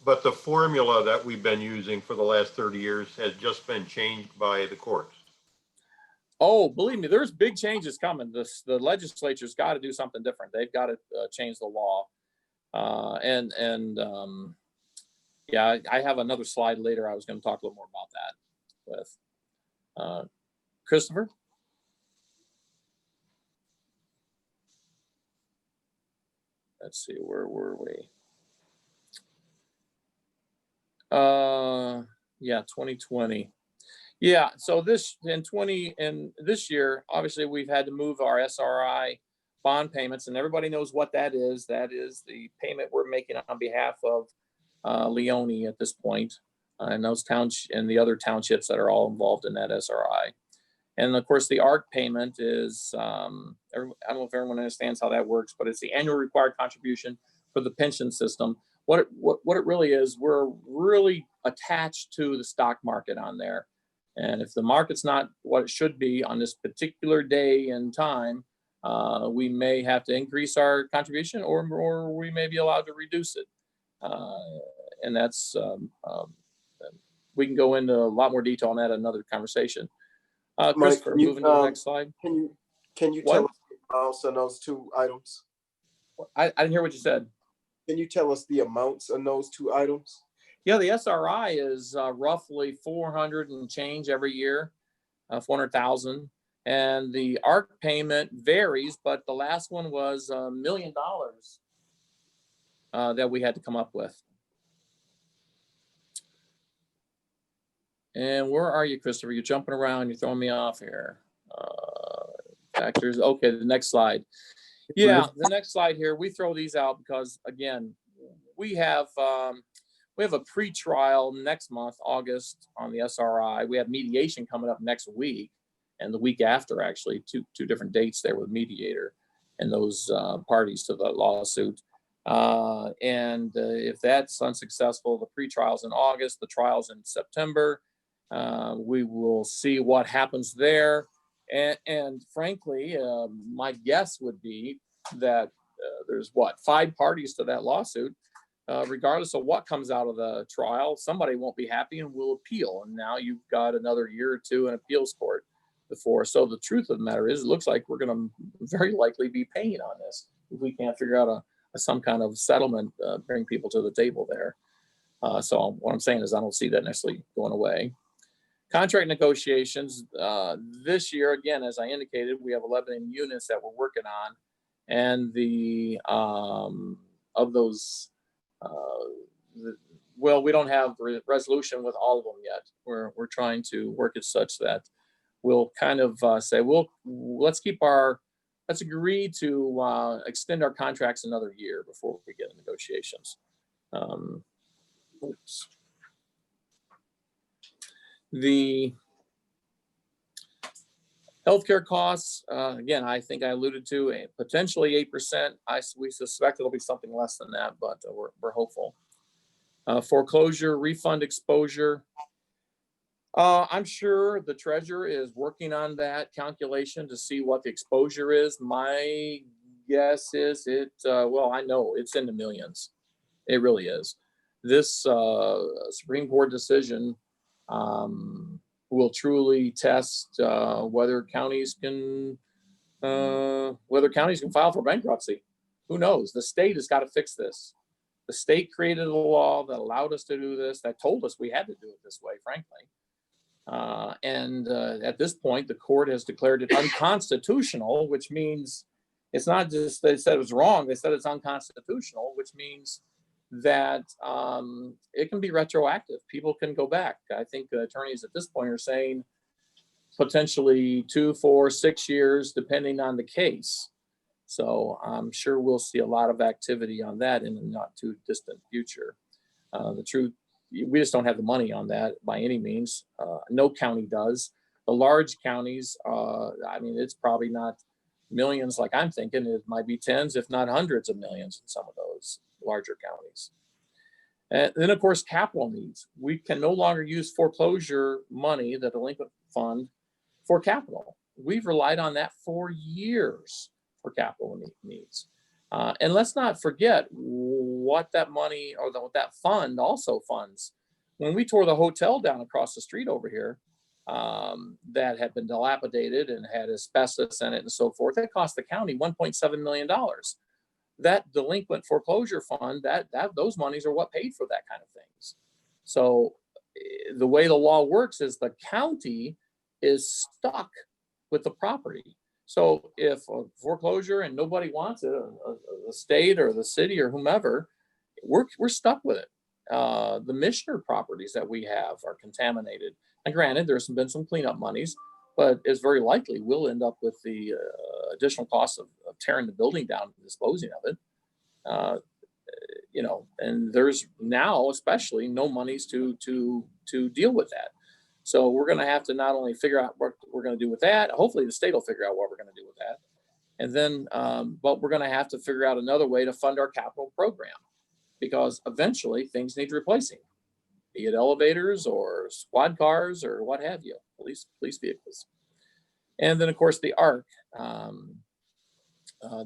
But the formula that we've been using for the last 30 years has just been changed by the courts. Oh, believe me, there's big changes coming. The legislature's got to do something different. They've got to change the law. Yeah, I have another slide later. I was going to talk a little more about that with Christopher. Let's see, where were we? Yeah, 2020. Yeah, so this year, obviously we've had to move our SRI bond payments, and everybody knows what that is. That is the payment we're making on behalf of Leone at this point, and those towns and the other townships that are all involved in that SRI. And of course, the ARC payment is, I don't know if everyone understands how that works, but it's the annual required contribution for the pension system. What it really is, we're really attached to the stock market on there. And if the market's not what it should be on this particular day and time, we may have to increase our contribution, or we may be allowed to reduce it. And that's, we can go into a lot more detail on that in another conversation. Christopher, moving to the next slide. Can you tell us the amounts on those two items? I didn't hear what you said. Can you tell us the amounts on those two items? Yeah, the SRI is roughly 400 and change every year, 400,000. And the ARC payment varies, but the last one was $1 million that we had to come up with. And where are you, Christopher? You're jumping around. You're throwing me off here. Factors. Okay, the next slide. Yeah, the next slide here. We throw these out because, again, we have a pre-trial next month, August, on the SRI. We have mediation coming up next week, and the week after, actually, two different dates there with mediator and those parties to the lawsuit. If that's unsuccessful, the pre-trial's in August, the trial's in September. We will see what happens there. And frankly, my guess would be that there's 5 parties to that lawsuit. Regardless of what comes out of the trial, somebody won't be happy and will appeal. And now you've got another year or two in appeals court before. So the truth of the matter is, it looks like we're going to very likely be paying on this if we can't figure out some kind of settlement, bring people to the table there. So what I'm saying is I don't see that necessarily going away. Contract negotiations this year, again, as I indicated, we have 11 units that we're working on, and of those, well, we don't have resolution with all of them yet. We're trying to work it such that we'll kind of say, let's agree to extend our contracts another year before we get in negotiations. Oops. The healthcare costs, again, I think I alluded to potentially 8%. We suspect it'll be something less than that, but we're hopeful. Foreclosure, refund exposure. I'm sure the treasurer is working on that calculation to see what the exposure is. My guess is well, I know it's in the millions. It really is. This Supreme Court decision will truly test whether counties can file for bankruptcy. Who knows? The state has got to fix this. The state created a law that allowed us to do this, that told us we had to do it this way, frankly. At this point, the court has declared it unconstitutional, which means it's not just they said it was wrong, they said it's unconstitutional, which means that it can be retroactive. People can go back. I think attorneys at this point are saying potentially 2, 4, 6 years, depending on the case. So I'm sure we'll see a lot of activity on that in the not too distant future. The truth, we just don't have the money on that by any means. No county does. The large counties, I mean, it's probably not millions like I'm thinking. It might be tens, if not hundreds of millions in some of those larger counties. And then, of course, capital needs. We can no longer use foreclosure money, the delinquent fund, for capital. We've relied on that for years for capital needs. And let's not forget what that money or what that fund also funds. When we tore the hotel down across the street over here, that had been dilapidated and had asbestos in it and so forth, that cost the county $1.7 million. That delinquent foreclosure fund, those monies are what paid for that kind of things. So the way the law works is the county is stuck with the property. So if a foreclosure and nobody wants it, the state or the city or whomever, we're stuck with it. The Michener properties that we have are contaminated. And granted, there's been some cleanup monies, but it's very likely we'll end up with the additional cost of tearing the building down and disposing of it. And there's now especially no monies to deal with that. So we're going to have to not only figure out what we're going to do with that, hopefully the state will figure out what we're going to do with that. And then, but we're going to have to figure out another way to fund our capital program, because eventually things need replacing, be it elevators or squad cars or what have you, police vehicles. And then, of course, the ARC.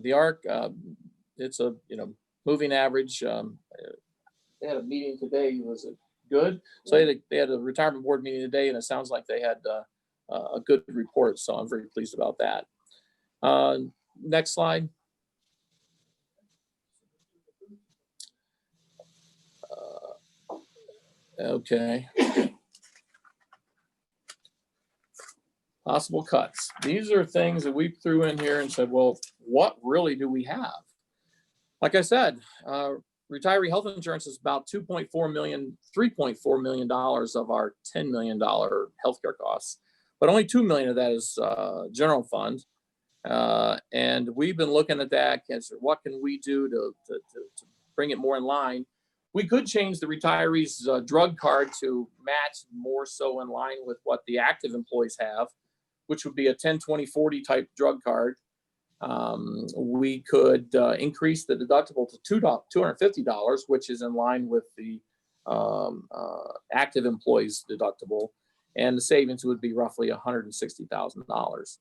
The ARC, it's a moving average. They had a meeting today. Was it good? So they had a retirement board meeting today, and it sounds like they had a good report. So I'm very pleased about that. Next slide. Okay. Possible cuts. These are things that we threw in here and said, well, what really do we have? Like I said, retiree health insurance is about $3.4 million of our $10 million healthcare costs, but only $2 million of that is general fund. And we've been looking at that as what can we do to bring it more in line. We could change the retirees drug card to match more so in line with what the active employees have, which would be a 10-20-40 type drug card. We could increase the deductible to $250, which is in line with the active employees deductible, and the savings would be roughly $160,000.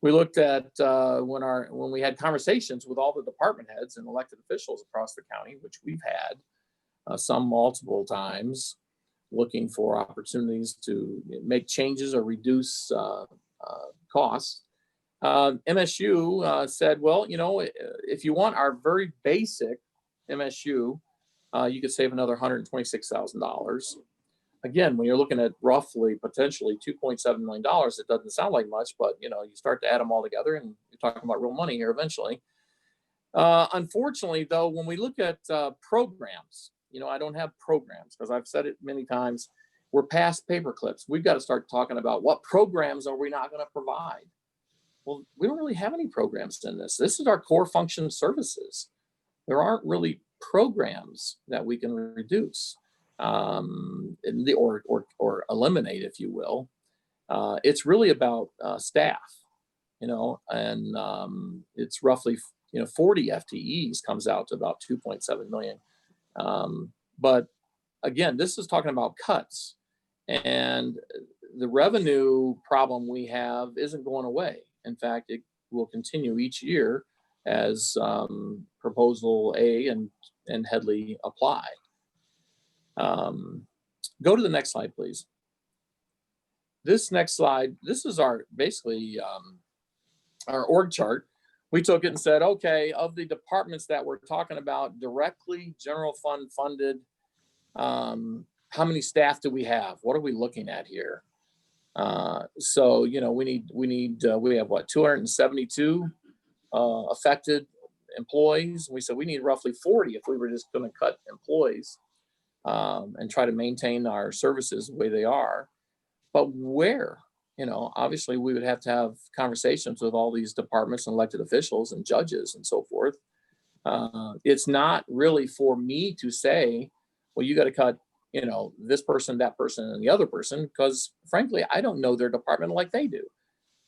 We looked at when we had conversations with all the department heads and elected officials across the county, which we've had some multiple times, looking for opportunities to make changes or reduce costs. MSU said, well, you know, if you want our very basic MSU, you could save another $126,000. Again, when you're looking at roughly potentially $2.7 million, it doesn't sound like much, but you know, you start to add them all together and you're talking about real money here eventually. Unfortunately, though, when we look at programs, you know, I don't have programs because I've said it many times, we're past paper clips. We've got to start talking about what programs are we not going to provide. Well, we don't really have any programs in this. This is our core function services. There aren't really programs that we can reduce. Or eliminate, if you will. It's really about staff, you know, and it's roughly, you know, 40 FTEs comes out to about 2.7 million. But again, this is talking about cuts, and the revenue problem we have isn't going away. In fact, it will continue each year as Proposal A and HEADLEE apply. Go to the next slide, please. This next slide, this is our basically our org chart. We took it and said, okay, of the departments that we're talking about directly general fund funded, how many staff do we have? What are we looking at here? So, you know, we have what, 272 affected employees. We said we need roughly 40 if we were just going to cut employees. And try to maintain our services the way they are. But where, you know, obviously we would have to have conversations with all these departments and elected officials and judges and so forth. It's not really for me to say, well, you got to cut, you know, this person, that person, and the other person, because frankly, I don't know their department like they do.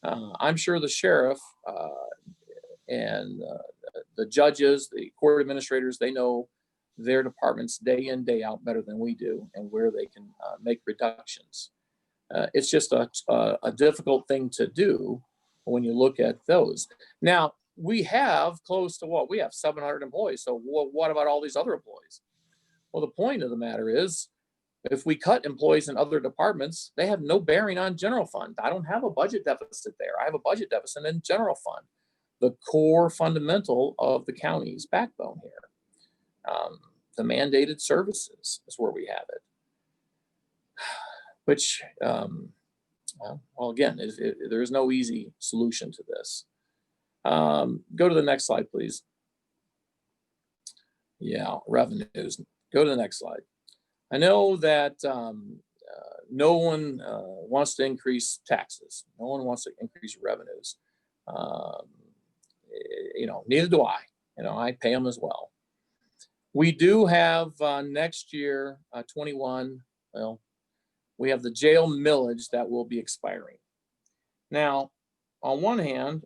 I'm sure the sheriff and the judges, the court administrators, they know their departments day in, day out better than we do, and where they can make reductions. It's just a difficult thing to do when you look at those. Now, we have close to what? We have 700 employees. So what about all these other employees? Well, the point of the matter is, if we cut employees in other departments, they have no bearing on general fund. I don't have a budget deficit there. I have a budget deficit in general fund, the core fundamental of the county's backbone here. The mandated services is where we have it, which, well, again, there is no easy solution to this. Go to the next slide, please. Yeah, revenues. Go to the next slide. I know that no one wants to increase taxes. No one wants to increase revenues. You know, neither do I. You know, I pay them as well. We do have next year, 21, well, we have the jail millage that will be expiring. Now, on one hand,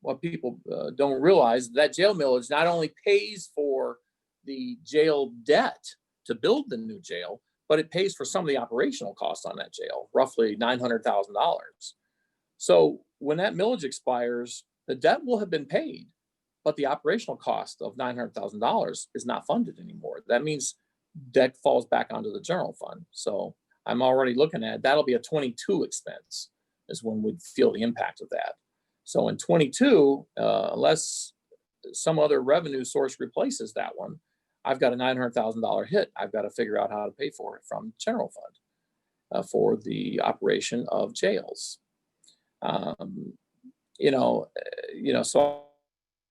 what people don't realize, that jail millage not only pays for the jail debt to build the new jail, but it pays for some of the operational costs on that jail, roughly $900,000. So when that millage expires, the debt will have been paid, but the operational cost of $900,000 is not funded anymore. That means debt falls back onto the general fund. So I'm already looking at, that'll be a 22 expense is when we'd feel the impact of that. So in 22, unless some other revenue source replaces that one, I've got a $900,000 hit. I've got to figure out how to pay for it from general fund for the operation of jails. So,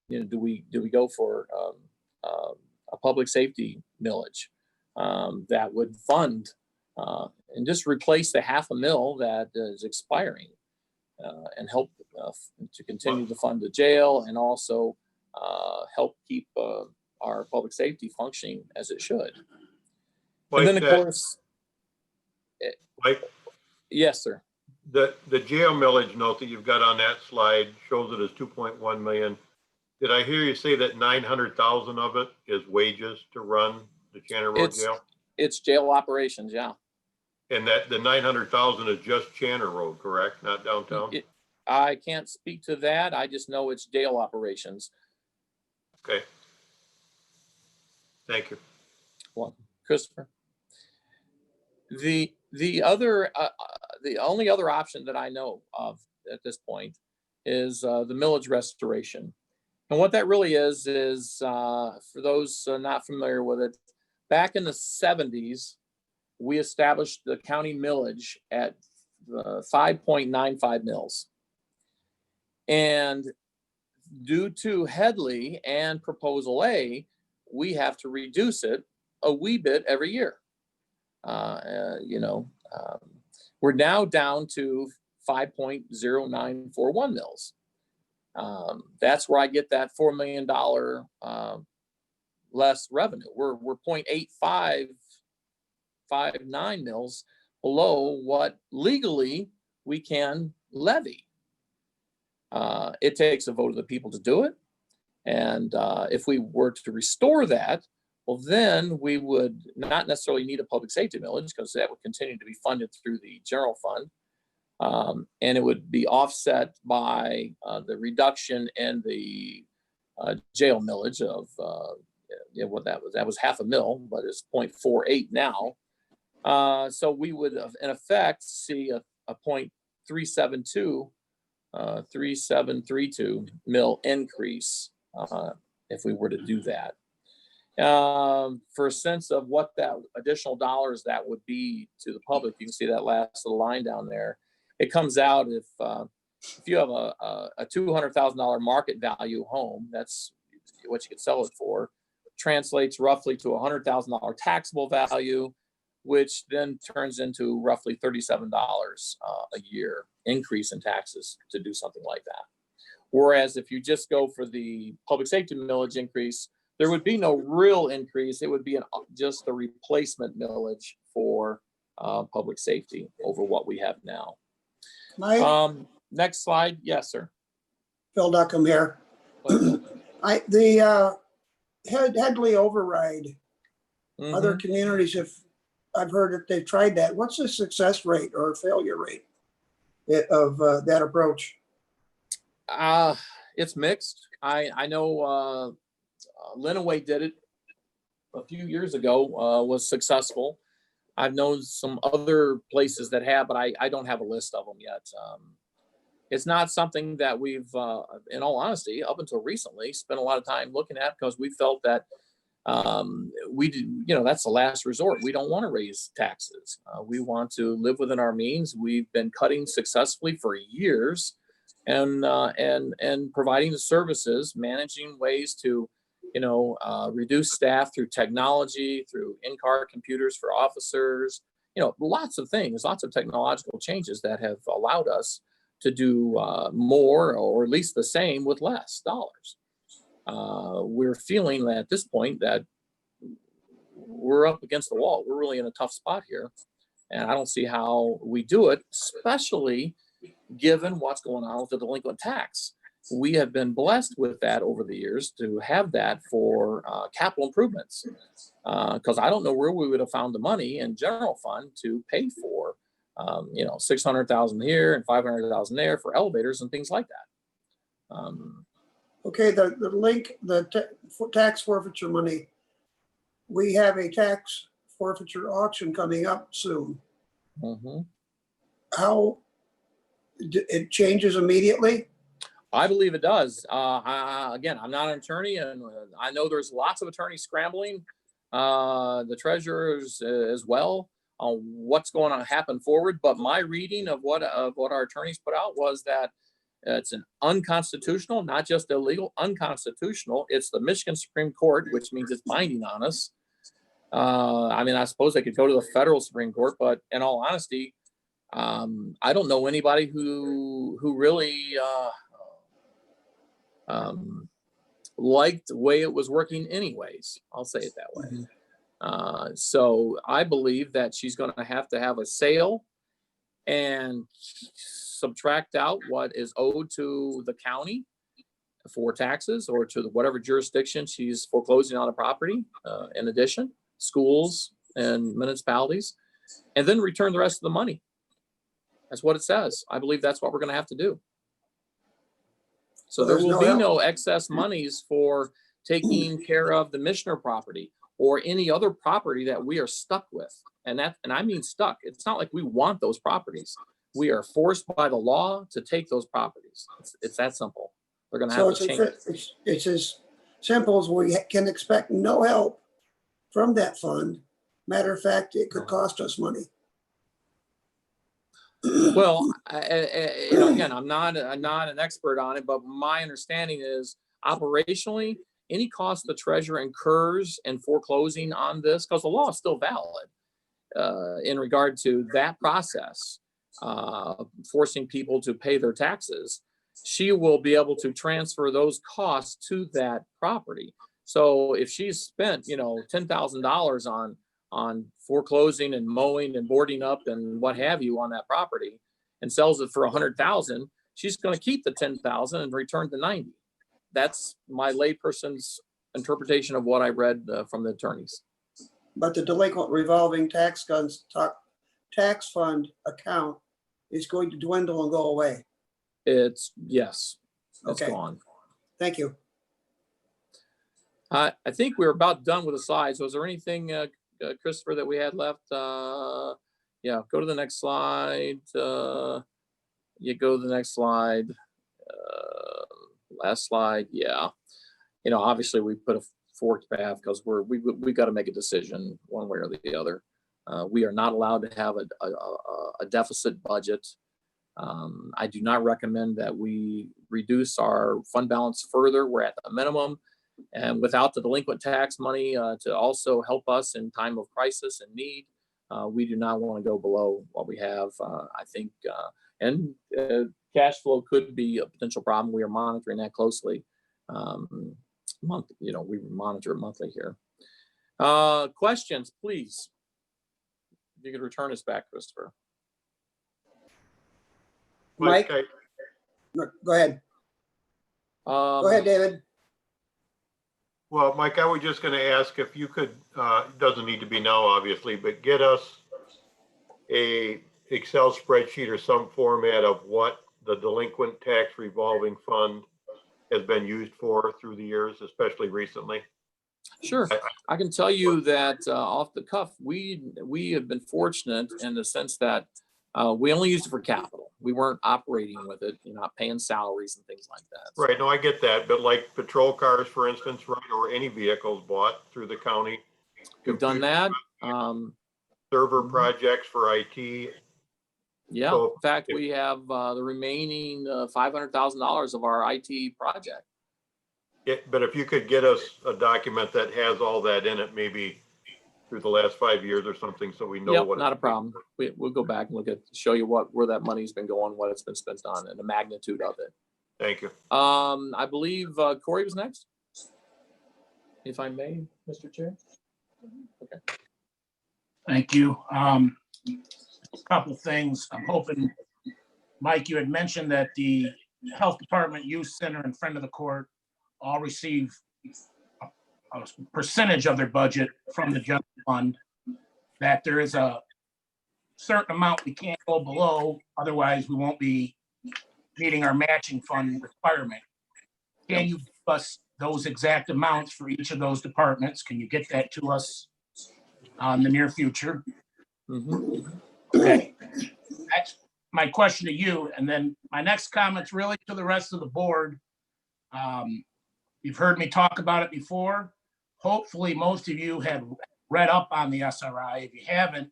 do we go for a public safety millage that would fund and just replace the $500,000 that is expiring and help to continue to fund the jail and also help keep our public safety functioning as it should. And then, of course, Mike, yes, sir. the jail millage note that you've got on that slide shows it as 2.1 million. Did I hear you say that 900,000 of it is wages to run the Channer Road jail? It's jail operations, yeah. And that the 900,000 is just Channer Road, correct? Not downtown? I can't speak to that. I just know it's jail operations. Okay. Thank you. Well, Christopher. The only other option that I know of at this point is the millage restoration. And what that really is for those not familiar with it, back in the 70s, we established the county millage at 5.95 mils. And due to Headley and Proposal A, we have to reduce it a wee bit every year. We're now down to 5.0941 mils. That's where I get that $4 million less revenue. We're 0.8559 mils below what legally we can levy. It takes a vote of the people to do it. And if we were to restore that, well, then we would not necessarily need a public safety millage because that would continue to be funded through the general fund. And it would be offset by the reduction in the jail millage of what that was. That was $500,000, but it's 0.48 now. So we would, in effect, see a 0.3732 mil increase if we were to do that. For a sense of what that additional dollars that would be to the public, you can see that last little line down there. It comes out if you have a $200,000 market value home, that's what you could sell it for, translates roughly to $100,000 taxable value, which then turns into roughly $37 a year increase in taxes to do something like that. Whereas if you just go for the public safety millage increase, there would be no real increase. It would be just a replacement millage for public safety over what we have now. Next slide. Yes, sir. Phil Duckham here. The Headley override, other communities, if I've heard that they've tried that. What's the success rate or failure rate of that approach? It's mixed. I know Lenawee did it a few years ago, was successful. I've known some other places that have, but I don't have a list of them yet. It's not something that we've, in all honesty, up until recently, spent a lot of time looking at because we felt that that's the last resort. We don't want to raise taxes. We want to live within our means. We've been cutting successfully for years and providing the services, managing ways to reduce staff through technology, through in-car computers for officers, lots of things, lots of technological changes that have allowed us to do more or at least the same with less dollars. We're feeling that at this point that we're up against the wall. We're really in a tough spot here. And I don't see how we do it, especially given what's going on with the delinquent tax. We have been blessed with that over the years to have that for capital improvements, because I don't know where we would have found the money in general fund to pay for, $600,000 here and $500,000 there for elevators and things like that. Okay, the link, tax forfeiture money. We have a tax forfeiture auction coming up soon. How it changes immediately? I believe it does. Again, I'm not an attorney, and I know there's lots of attorneys scrambling, the treasurers as well, on what's going to happen forward. But my reading of what our attorneys put out was that It's an unconstitutional, not just illegal, unconstitutional. It's the Michigan Supreme Court, which means it's binding on us. I mean, I suppose they could go to the federal Supreme Court, but in all honesty, I don't know anybody who really liked the way it was working anyways. I'll say it that way. So I believe that she's going to have a sale and subtract out what is owed to the county for taxes or to whatever jurisdiction she's foreclosing on a property. In addition, schools and municipalities, and then return the rest of the money. That's what it says. I believe that's what we're going to have to do. So there will be no excess monies for taking care of the Michener property or any other property that we are stuck with. And I mean stuck. It's not like we want those properties. We are forced by the law to take those properties. It's that simple. They're going to have to change. It's as simple as we can expect no help from that fund. Matter of fact, it could cost us money. Well, again, I'm not an expert on it, but my understanding is operationally, any cost the treasurer incurs in foreclosing on this, because the law is still valid in regard to that process, forcing people to pay their taxes, she will be able to transfer those costs to that property. So if she's spent, $10,000 on foreclosing and mowing and boarding up and what have you on that property and sells it for $100,000, she's going to keep the $10,000 and return the $90,000. That's my layperson's interpretation of what I read from the attorneys. But the delinquent revolving tax fund account is going to dwindle and go away. Yes, it's Okay. gone. Thank you. I think we're about done with the slides. Was there anything, Christopher, that we had left? Yeah, go to the next slide. You go to the next slide. Last slide. Yeah. Obviously we put a forked path because we've got to make a decision one way or the other. We are not allowed to have a deficit budget. I do not recommend that we reduce our fund balance further. We're at the minimum. And without the delinquent tax money to also help us in time of crisis and need, we do not want to go below what we have. I think, and cash flow could be a potential problem. We are monitoring that closely. We monitor it monthly here. Questions, please. If you could return us back, Christopher. Mike, go ahead. Go ahead, David. Well, Mike, I was just going to ask if you could, it doesn't need to be now, obviously, but get us a Excel spreadsheet or some format of what the delinquent tax revolving fund has been used for through the years, especially recently. Sure. I can tell you that off the cuff, we have been fortunate in the sense that we only used it for capital. We weren't operating with it, not paying salaries and things like that. Right. No, I get that. But like patrol cars, for instance, right, or any vehicles bought through the county. We've done that. Server projects for IT. Yeah. So, in fact, we have the remaining $500,000 of our IT project. But if you could get us a document that has all that in it, maybe through the last 5 years or something, so we know what. Not a problem. We'll go back and show you where that money's been going, what it's been spent on, and the magnitude of it. Thank you. I believe Corey was next, if I may, Mr. Chair. Okay. Thank you. A couple things. I'm hoping, Mike, you had mentioned that the Health Department, Youth Center, and Friend of the Court all receive a percentage of their budget from the general fund, that there is a certain amount we can't go below, otherwise we won't be meeting our matching fund requirement. Can you give us those exact amounts for each of those departments? Can you get that to us in the near future? Mm-hmm. Okay, that's my question to you. And then my next comment's really to the rest of the board. You've heard me talk about it before. Hopefully most of you have read up on the SRI. If you haven't,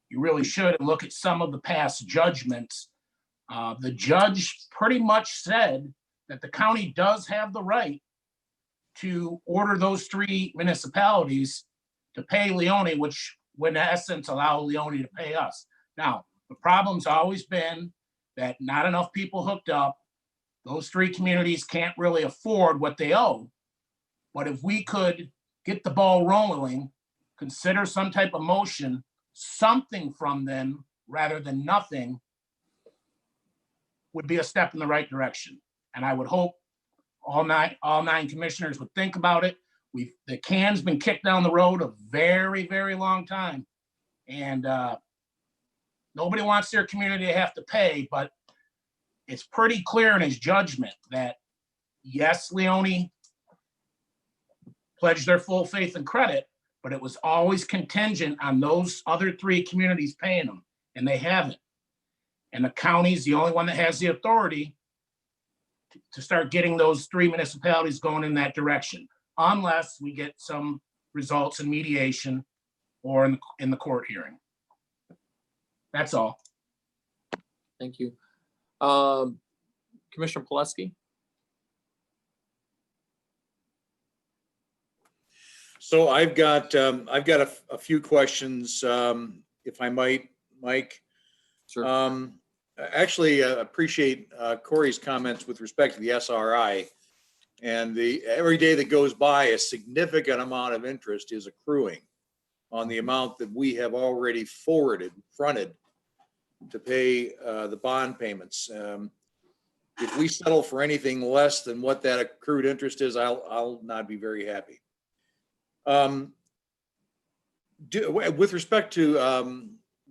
you really should, and look at some of the past judgments The judge pretty much said that the county does have the right to order those 3 municipalities to pay Leone, which would in essence allow Leone to pay us. Now, the problem's always been that not enough people hooked up. Those 3 communities can't really afford what they owe. But if we could get the ball rolling, consider some type of motion, something from them rather than nothing, would be a step in the right direction. And I would hope all nine commissioners would think about it. The can's been kicked down the road a very, very long time. And nobody wants their community to have to pay, but it's pretty clear in his judgment that yes, Leone pledged their full faith and credit, but it was always contingent on those other 3 communities paying them, and they haven't. And the county's the only one that has the authority to start getting those 3 municipalities going in that direction, unless we get some results in mediation or in the court hearing. That's all. Thank you. Commissioner Pileski? So I've got a few questions, if I might, Mike. Sure. Actually, appreciate Corey's comments with respect to the SRI. And every day that goes by, a significant amount of interest is accruing on the amount that we have already fronted to pay the bond payments. If we settle for anything less than what that accrued interest is, I'll not be very happy. With respect to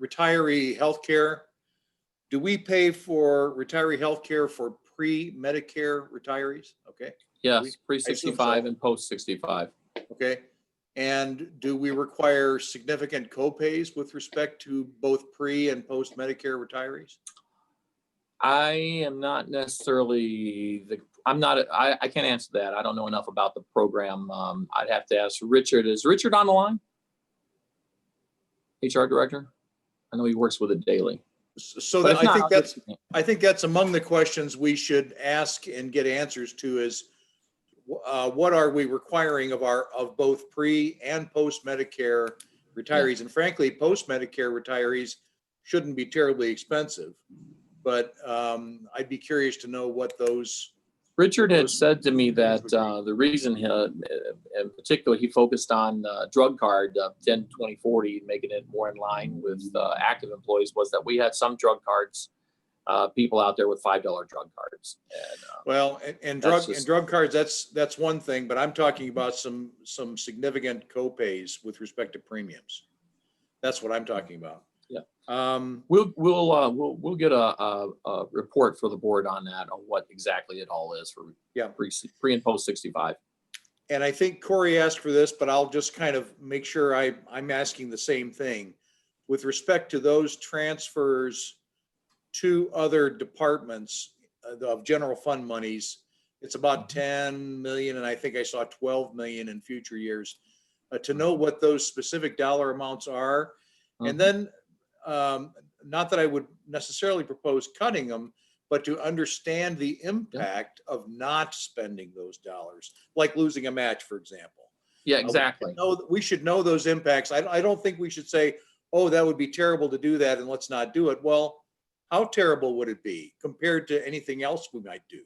retiree health care, do we pay for retiree health care for pre-Medicare retirees? Okay. Yes, pre-65 and post-65. Okay. And do we require significant co-pays with respect to both pre and post-Medicare retirees? I am not necessarily I can't answer that. I don't know enough about the program. I'd have to ask Richard. Is Richard on the line? HR director? I know he works with it daily. So that, I think that's among the questions we should ask and get answers to is what are we requiring of both pre and post Medicare retirees? Yeah. And frankly, post Medicare retirees shouldn't be terribly expensive, but I'd be curious to know what those. Richard had said to me that the reason in particular he focused on drug card 10, 20, 40, making it more in line with active employees, was that we had some drug cards, people out there with $5 drug cards. And, drug cards, that's one thing, but I'm talking about some significant co-pays with respect to premiums. That's what I'm talking about. Yeah. We'll get a report for the board on that, on what exactly it all is for pre and post 65. And I think Corey asked for this, but I'll just kind of make sure I'm asking the same thing with respect to those transfers to other departments of general fund monies. It's about 10 million, and I think I saw 12 million in future years. To know what those specific dollar amounts are, and then. Not that I would necessarily propose cutting them, but to understand the impact of not spending those dollars, like losing a match, for example. Yeah, exactly. We should know those impacts. I don't think we should say, oh, that would be terrible to do that and let's not do it. Well, how terrible would it be compared to anything else we might do?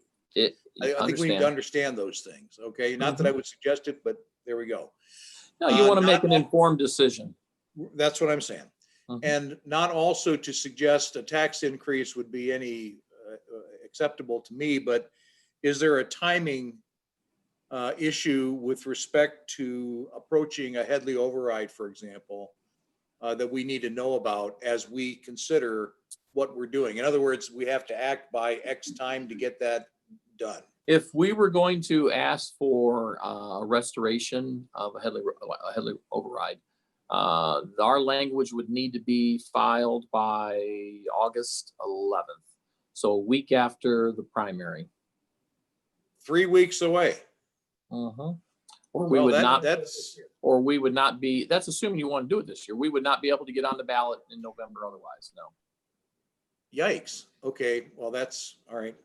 I think we need to understand those things. Okay. Not that I would suggest it, but there we go. No, you want to make an informed decision. That's what I'm saying. And not also to suggest a tax increase would be any acceptable to me, but is there a timing issue with respect to approaching a Headley override, for example, that we need to know about as we consider what we're doing? In other words, we have to act by X time to get that done. If we were going to ask for a restoration of a Headley override, our language would need to be filed by August 11th. So a week after the primary. 3 weeks away. Or we would not be, that's assuming you want to do it this year. We would not be able to get on the ballot in November otherwise, no. Yikes. Okay, well, that's, all right.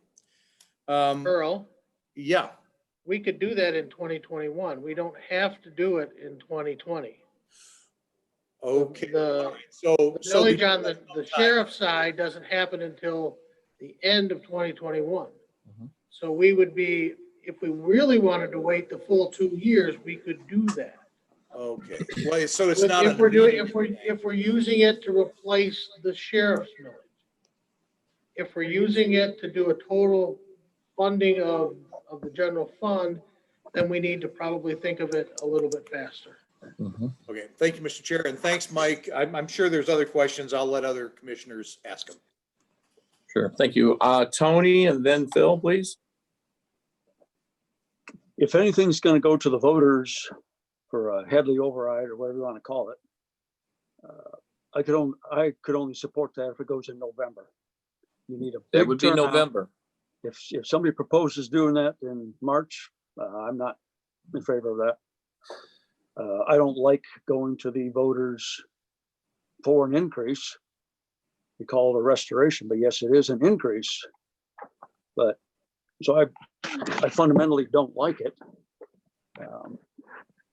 Earl, Yeah, we could do that in 2021. We don't have to do it in 2020. okay. The So, millage on the sheriff's side doesn't happen until the end of 2021. Mhm. So we would be, if we really wanted to wait the full 2 years, we could do that. okay, well, so it's If not. if we're doing, if we're using it to replace the sheriff's millage. If we're using it to do a total funding of the general fund, then we need to probably think of it a little bit faster. Mhm. Okay, thank you, Mr. Chair, and thanks, Mike. I'm sure there's other questions. I'll let other commissioners ask them. Sure, thank you. Tony and then Phil, please. If anything's going to go to the voters for a Headley override or whatever you want to call it, I could only support that if it goes in November. You need a That big would be turnout. November. If somebody proposes doing that in March, I'm not in favor of that. I don't like going to the voters for an increase. We call it a restoration, but yes, it is an increase. But so I fundamentally don't like it.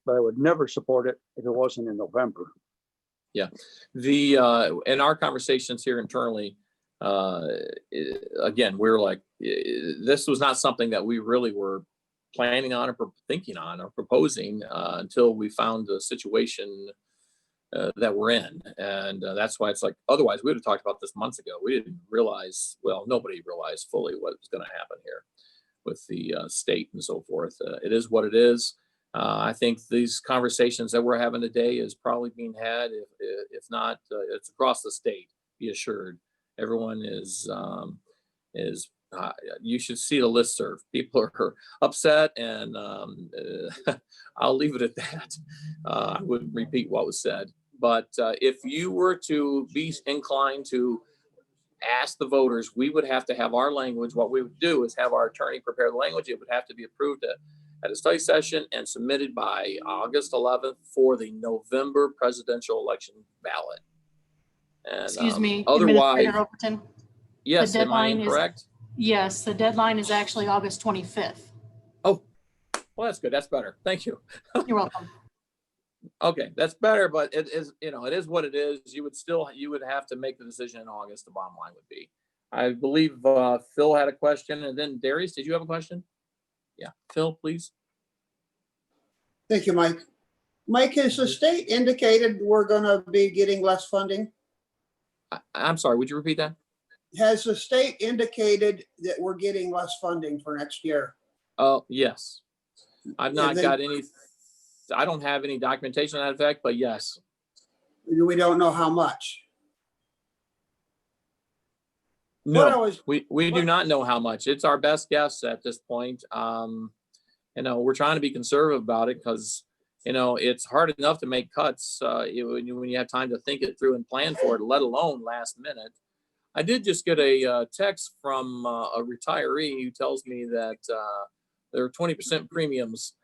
But I would never support it if it wasn't in November. Yeah, in our conversations here internally, again, we're like, this was not something that we really were planning on or thinking on or proposing until we found the situation that we're in. And that's why it's like, otherwise we would have talked about this months ago. We didn't realize, well, nobody realized fully what was going to happen here with the state and so forth. It is what it is. I think these conversations that we're having today is probably being had, if not, it's across the state, be assured. Everyone is you should see the listserv. People are upset, and I'll leave it at that. I wouldn't repeat what was said. But if you were to be inclined to ask the voters, we would have to have our language. What we would do is have our attorney prepare the language. It would have to be approved at a study session and submitted by August 11th for the November presidential election ballot. And, Excuse me, otherwise, Administrator Overton. yes, The am I deadline is- incorrect? Yes, the deadline is actually August 25th. Oh, well, that's good. That's better. Thank you. You're welcome. Okay, that's better, but it is, it is what it is. You would have to make the decision in August. The bottom line would be. I believe Phil had a question, and then Darius, did you have a question? Yeah, Phil, please. Thank you, Mike. Mike, has the state indicated we're gonna be getting less funding? I'm sorry, would you repeat that? Has the state indicated that we're getting less funding for next year? Oh, yes. I've not And then- got any, I don't have any documentation on that effect, but yes. We don't know how much. What I No, was- we do not know how much. It's our best guess at this point. We're trying to be conservative about it because, it's hard enough to make cuts when you have time to think it through and plan for it, let alone last minute. I did just get a text from a retiree who tells me that their 20% premiums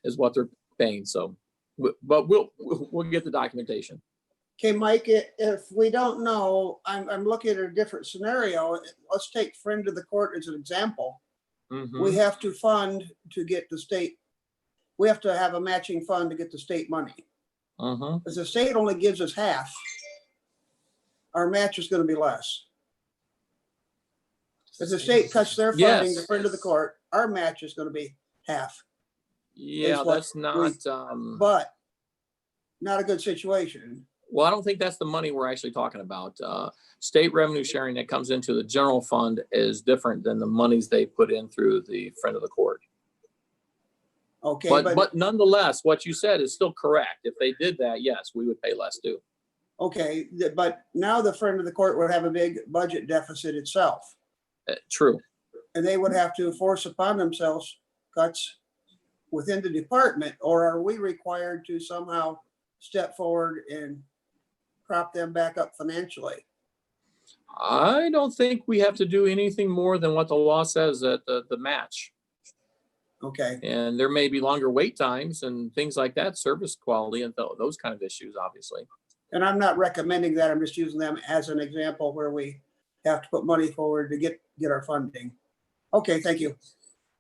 is what they're paying. So, but we'll get the documentation. Okay, Mike, if we don't know, I'm looking at a different scenario. Let's take friend of the court as an example. Mhm. We have to fund to get the state, we have to have a matching fund to get the state money. Mhm. If the state only gives us half, our match is gonna be less. If the state cuts their funding to Yes. friend of the court, our match is gonna be half, Yeah, what that's not. but not a good situation. Well, I don't think that's the money we're actually talking about. State revenue sharing that comes into the general fund is different than the monies they put in through the friend of the court. Okay, But nonetheless, what you said is still correct. If they did that, yes, we would pay less too. okay, but now the friend of the court would have a big budget deficit itself. True. And they would have to force upon themselves cuts within the department, or are we required to somehow step forward and prop them back up financially? I don't think we have to do anything more than what the law says at the match. Okay, And there may be longer wait times and things like that, service quality and those kind of issues, obviously. and I'm not recommending that, I'm just using them as an example where we have to put money forward to get our funding. Okay, thank you.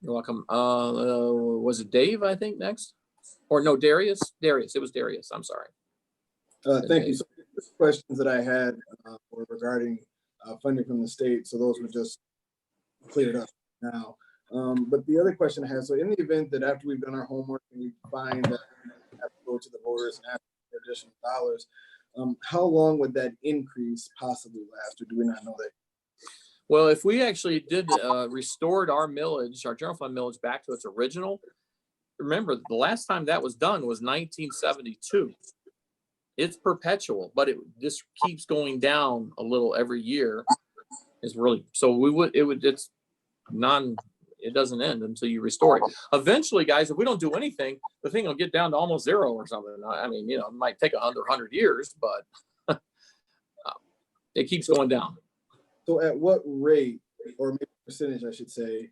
You're welcome. Was it Dave, I think, next? Or no, Darius? Darius, it was Darius, I'm sorry. Thank you. So the questions that I had were regarding funding from the state, so those were just cleared up now. But the other question I had, so in the event that after we've done our homework and we find that we have to go to the voters and ask for additional dollars, how long would that increase possibly last, or do we not know that? Well, if we actually did restored our millage, our general fund millage back to its original, remember the last time that was done was 1972. It's perpetual, but it just keeps going down a little every year. It's really, so it doesn't end until you restore it. Eventually, guys, if we don't do anything, the thing will get down to almost zero or something. I mean, it might take 100 years, but it keeps going down. So at what rate, or maybe percentage, I should say,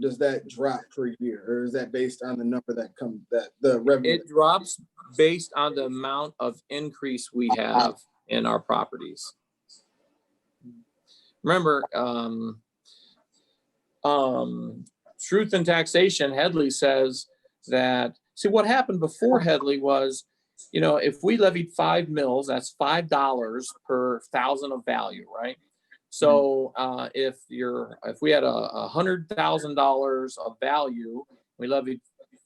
does that drop per year, or is that based on the number that the revenue? It drops based on the amount of increase we have in our properties. Remember, Truth in Taxation, Headley says that, see what happened before Headley was, if we levied 5 mills, that's $5 per thousand of value, right? So if we had $100,000 of value, we levied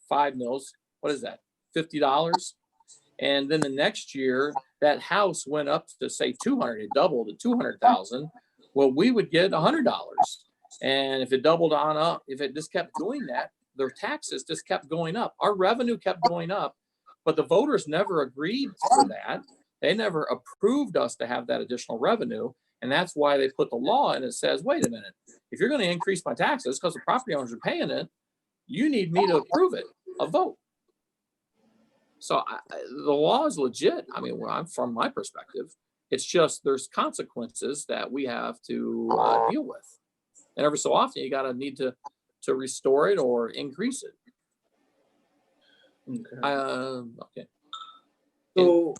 5 mills, what is that? $50. And then the next year, that house went up to say 200, it doubled to 200,000. Well, we would get $100. And if it doubled on up, if it just kept doing that, their taxes just kept going up. Our revenue kept going up, but the voters never agreed for that. They never approved us to have that additional revenue. And that's why they put the law in. It says, wait a minute, if you're going to increase my taxes because the property owners are paying it, you need me to approve it, a vote. So the law is legit. I mean, from my perspective, it's just there's consequences that we have to deal with. And every so often, you need to restore it or increase it. Okay. So,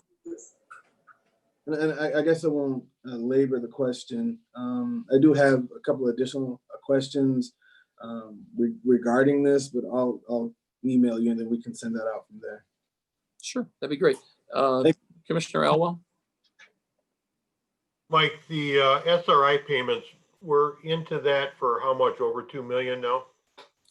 and I guess I won't labor the question. I do have a couple of additional questions regarding this, but I'll email you and then we can send that out from there. Sure, that'd be great. Commissioner Elwell? Mike, the SRI payments, we're into that for how much, over 2 million now?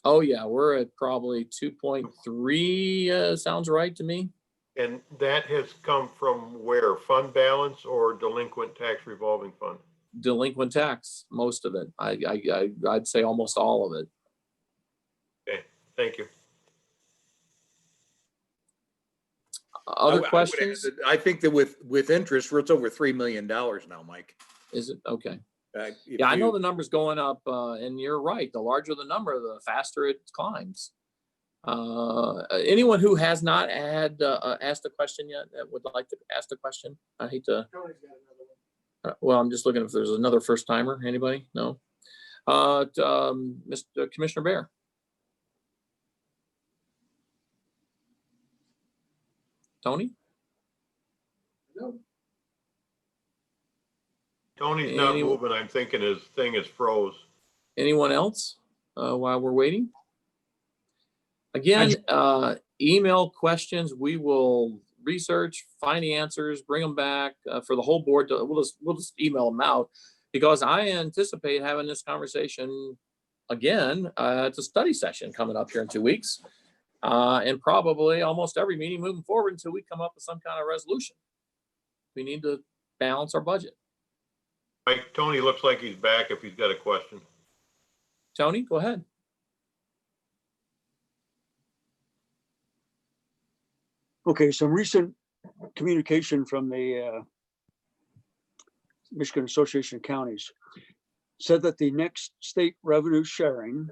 Oh yeah, we're at probably 2.3, sounds right to me. And that has come from where? Fund balance or delinquent tax revolving fund? Delinquent tax, most of it. I'd say almost all of it. Okay, thank you. Other questions? I think that with interest, it's over $3 million now, Mike. Is it? Okay. Yeah, I know the number's going up, and you're right. The larger the number, the faster it climbs. Anyone who has not had asked a question yet that would like to ask a question? I hate to. Well, I'm just looking if there's another first timer. Anybody? No. Mr. Commissioner Bear. Tony? No. Tony's not moving. I'm thinking his thing is froze. Anyone else while we're waiting? Again, email questions. We will research, find the answers, bring them back for the whole board. We'll just email them out because I anticipate having this conversation again. It's a study session coming up here in 2 weeks. And probably almost every meeting moving forward until we come up with some kind of resolution. We need to balance our budget. Mike, Tony looks like he's back if he's got a question. Tony, go ahead. Okay, some recent communication from the Michigan Association of Counties said that the next state revenue sharing,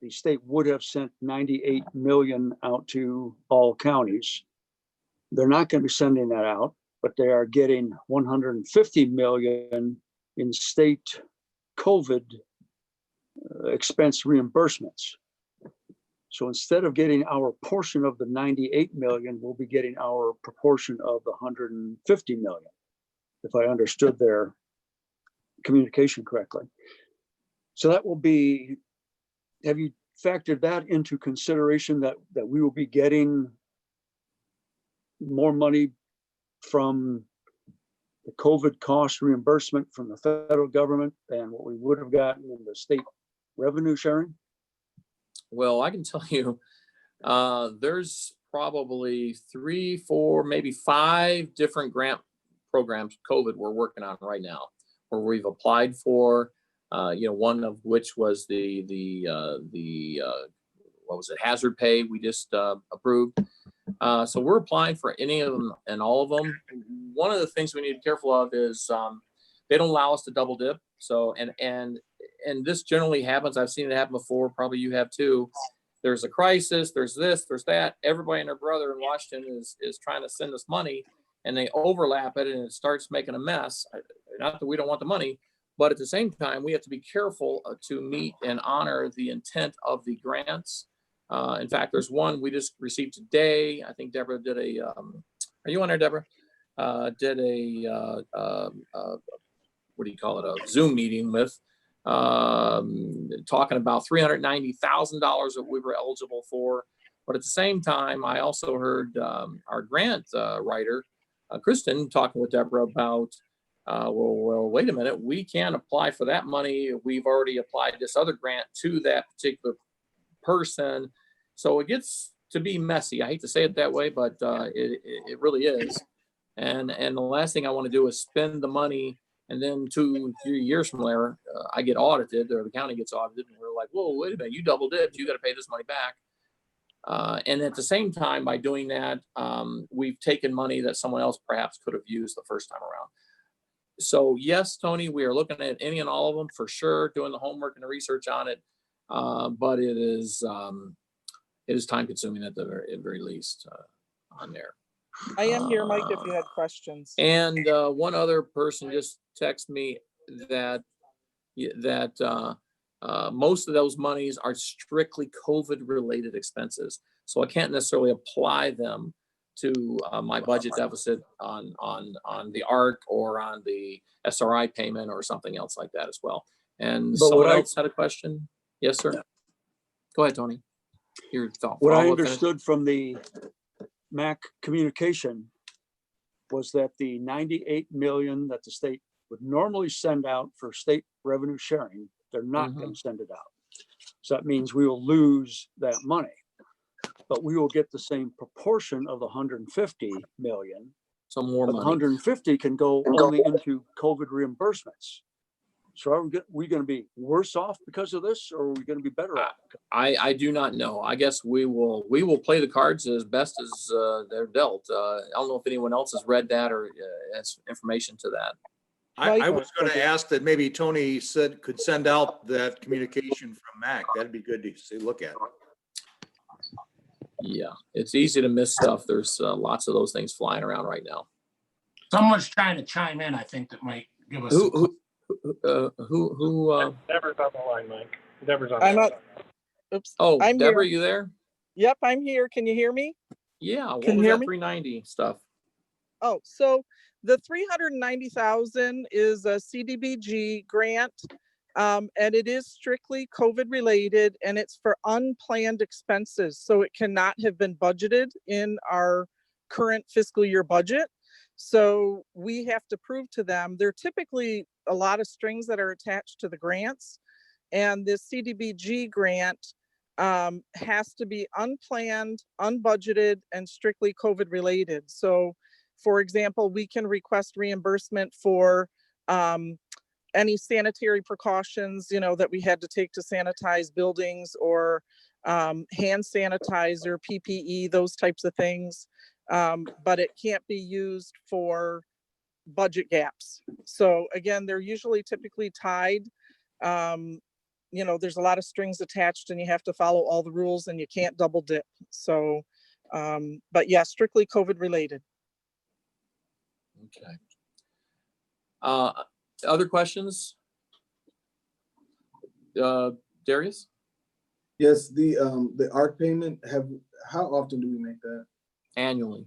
the state would have sent 98 million out to all counties. They're not going to be sending that out, but they are getting 150 million in state COVID expense reimbursements. So instead of getting our portion of the 98 million, we'll be getting our proportion of the 150 million, if I understood their communication correctly. So that will be, have you factored that into consideration that we will be getting more money from the COVID cost reimbursement from the federal government than what we would have gotten in the state revenue sharing? Well, I can tell you, there's probably 3, 4, maybe 5 different grant programs, COVID, we're working on right now, where we've applied for, one of which was the what was it, hazard pay we just approved. So we're applying for any of them and all of them. One of the things we need to be careful of is they don't allow us to double dip. So, and this generally happens. I've seen it happen before. Probably you have too. There's a crisis. There's this, there's that. Everybody and their brother in Washington is trying to send us money, and they overlap it, and it starts making a mess. Not that we don't want the money, but at the same time, we have to be careful to meet and honor the intent of the grants. In fact, there's one we just received today. I think Deborah did a, are you on there, Deborah? Did a, what do you call it? A Zoom meeting with, talking about $390,000 that we were eligible for. But at the same time, I also heard our grant writer, Kristen, talking with Deborah about, well, wait a minute, we can't apply for that money. We've already applied this other grant to that particular person. So it gets to be messy. I hate to say it that way, but it really is. And the last thing I want to do is spend the money, and then 2-3 years from there, I get audited, or the county gets audited, and we're like, whoa, wait a minute, you double dipped, you got to pay this money back. And at the same time, by doing that, we've taken money that someone else perhaps could have used the first time around. So yes, Tony, we are looking at any and all of them for sure, doing the homework and the research on it. But it is time consuming at the very least on there. I am here, Mike, if you had questions. And one other person just texted me that most of those monies are strictly COVID related expenses. So I can't necessarily apply them to my budget deficit on the ARC or on the SRI payment or something else like that as well. And But someone else had a question. Yes, sir. Go ahead, Tony. Your thought. What I understood from the MAC communication was that the 98 million that the state would normally send out for state revenue sharing, they're not going to send it out. So that means we will lose that money, but we will get the same proportion of the 150 million. So more money. 150 can go only into COVID reimbursements. So are we going to be worse off because of this, or are we going to be better off? I do not know. I guess we will play the cards as best as they're dealt. I don't know if anyone else has read that or has information to that. I was going to ask that maybe Tony could send out that communication from MAC. That'd be good to look at. Yeah, it's easy to miss stuff. There's lots of those things flying around right now. Someone's trying to chime in, I think, that might give us. Who? Deborah's on the line, Mike. Deborah's on the line. Oops. Oh, I'm Deborah, here. you there? Yep, I'm here. Can you hear me? Yeah. What Can was you hear that me? 390 stuff? Oh, so the 390,000 is a CDBG grant, and it is strictly COVID related, and it's for unplanned expenses. So it cannot have been budgeted in our current fiscal year budget. So we have to prove to them, there are typically a lot of strings that are attached to the grants, and this CDBG grant has to be unplanned, unbudgeted, and strictly COVID related. So for example, we can request reimbursement for any sanitary precautions, that we had to take to sanitize buildings, or hand sanitizer, PPE, those types of things. But it can't be used for budget gaps. So again, they're usually typically tied. There's a lot of strings attached, and you have to follow all the rules, and you can't double dip. So, but yeah, strictly COVID related. Okay. Other questions? Darius? Yes, the ARC payment, how often do we make that? Annually.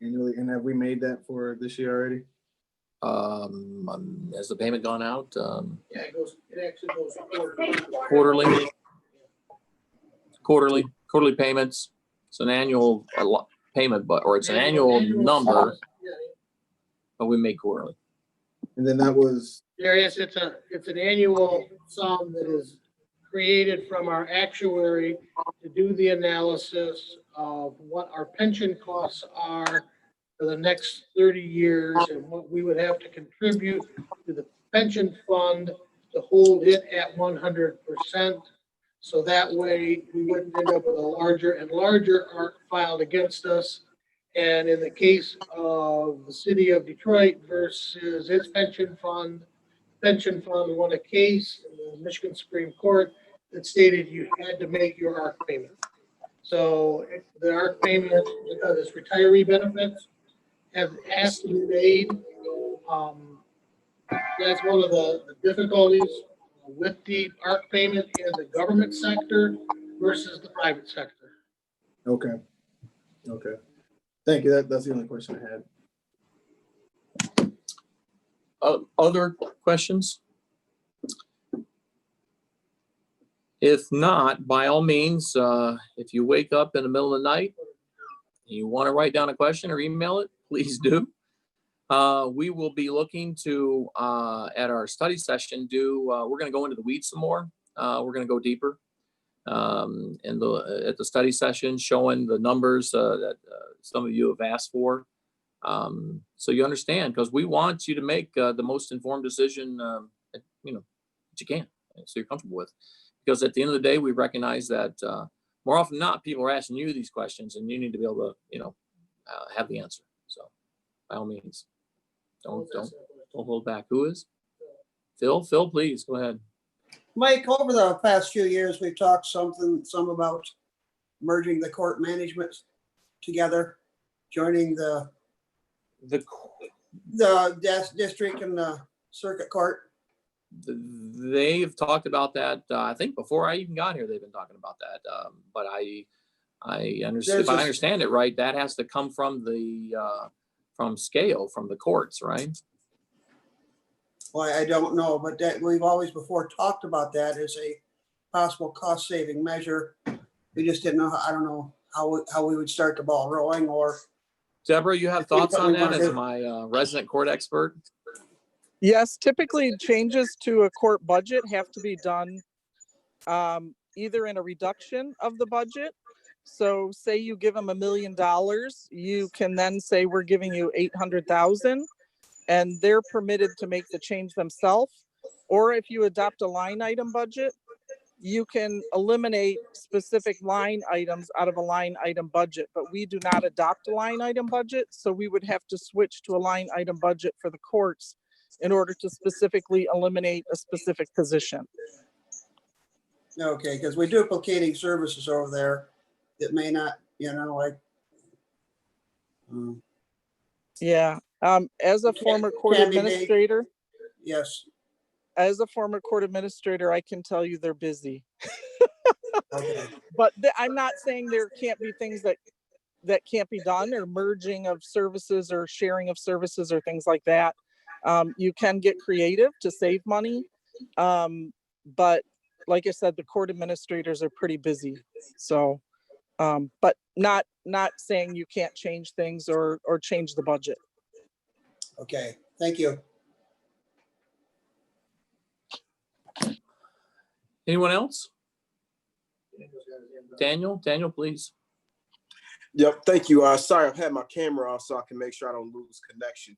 Annually, and have we made that for this year already? Has the payment gone out? Yeah, it actually goes Quarterly payments. It's an annual payment, or it's an annual number, but we make quarterly. And then that was, Darius, it's an annual sum that is created from our actuary to do the analysis of what our pension costs are for the next 30 years and what we would have to contribute to the pension fund to hold it at 100%. So that way we wouldn't end up with a larger and larger ARC filed against us. And in the case of the city of Detroit versus its pension fund won a case in the Michigan Supreme Court that stated you had to make your ARC payment. So the ARC payment, this retiree benefits, has to be made. That's one of the difficulties with the ARC payment in the government sector versus the private sector. okay. Okay. Thank you. That's the only question I had. Other questions? If not, by all means, if you wake up in the middle of the night and you want to write down a question or email it, please do. We will be looking to, at our study session, we're going to go into the weeds some more. We're going to go deeper at the study session, showing the numbers that some of you have asked for. So you understand, because we want you to make the most informed decision, that you can, so you're comfortable with. Because at the end of the day, we recognize that more often than not, people are asking you these questions, and you need to be able to, have the answer. So, by all means, don't hold back. Who is? Phil. Phil, please go ahead. Mike, over the past few years, we've talked some about merging the court management together, joining the district and the circuit court. They've talked about that. I think before I even got here, they've been talking about that. But I understand. If I understand it right, that has to come from from the courts, right? Well, I don't know, but that we've always before talked about that as a possible cost-saving measure. We just didn't know. I don't know how we would start the ball rolling. Or Deborah, you have thoughts on that as my resident court expert? Yes, typically changes to a court budget have to be done either in a reduction of the budget. So say you give them $1 million, you can then say we're giving you 800,000, and they're permitted to make the change themselves. Or if you adopt a line item budget, you can eliminate specific line items out of a line item budget, but we do not adopt a line item budget. So we would have to switch to a line item budget for the courts in order to specifically eliminate a specific position. Okay, because we're duplicating services over there that may not, Yeah. As a former court administrator. Yes. As a former court administrator, I can tell you they're busy. Okay. But I'm not saying there can't be things that can't be done, or merging of services or sharing of services or things like that. You can get creative to save money. But like I said, the court administrators are pretty busy. So, but not saying you can't change things or change the budget. Okay, thank you. Anyone else? Daniel, please. Yep, thank you. Sorry, I've had my camera off so I can make sure I don't lose connection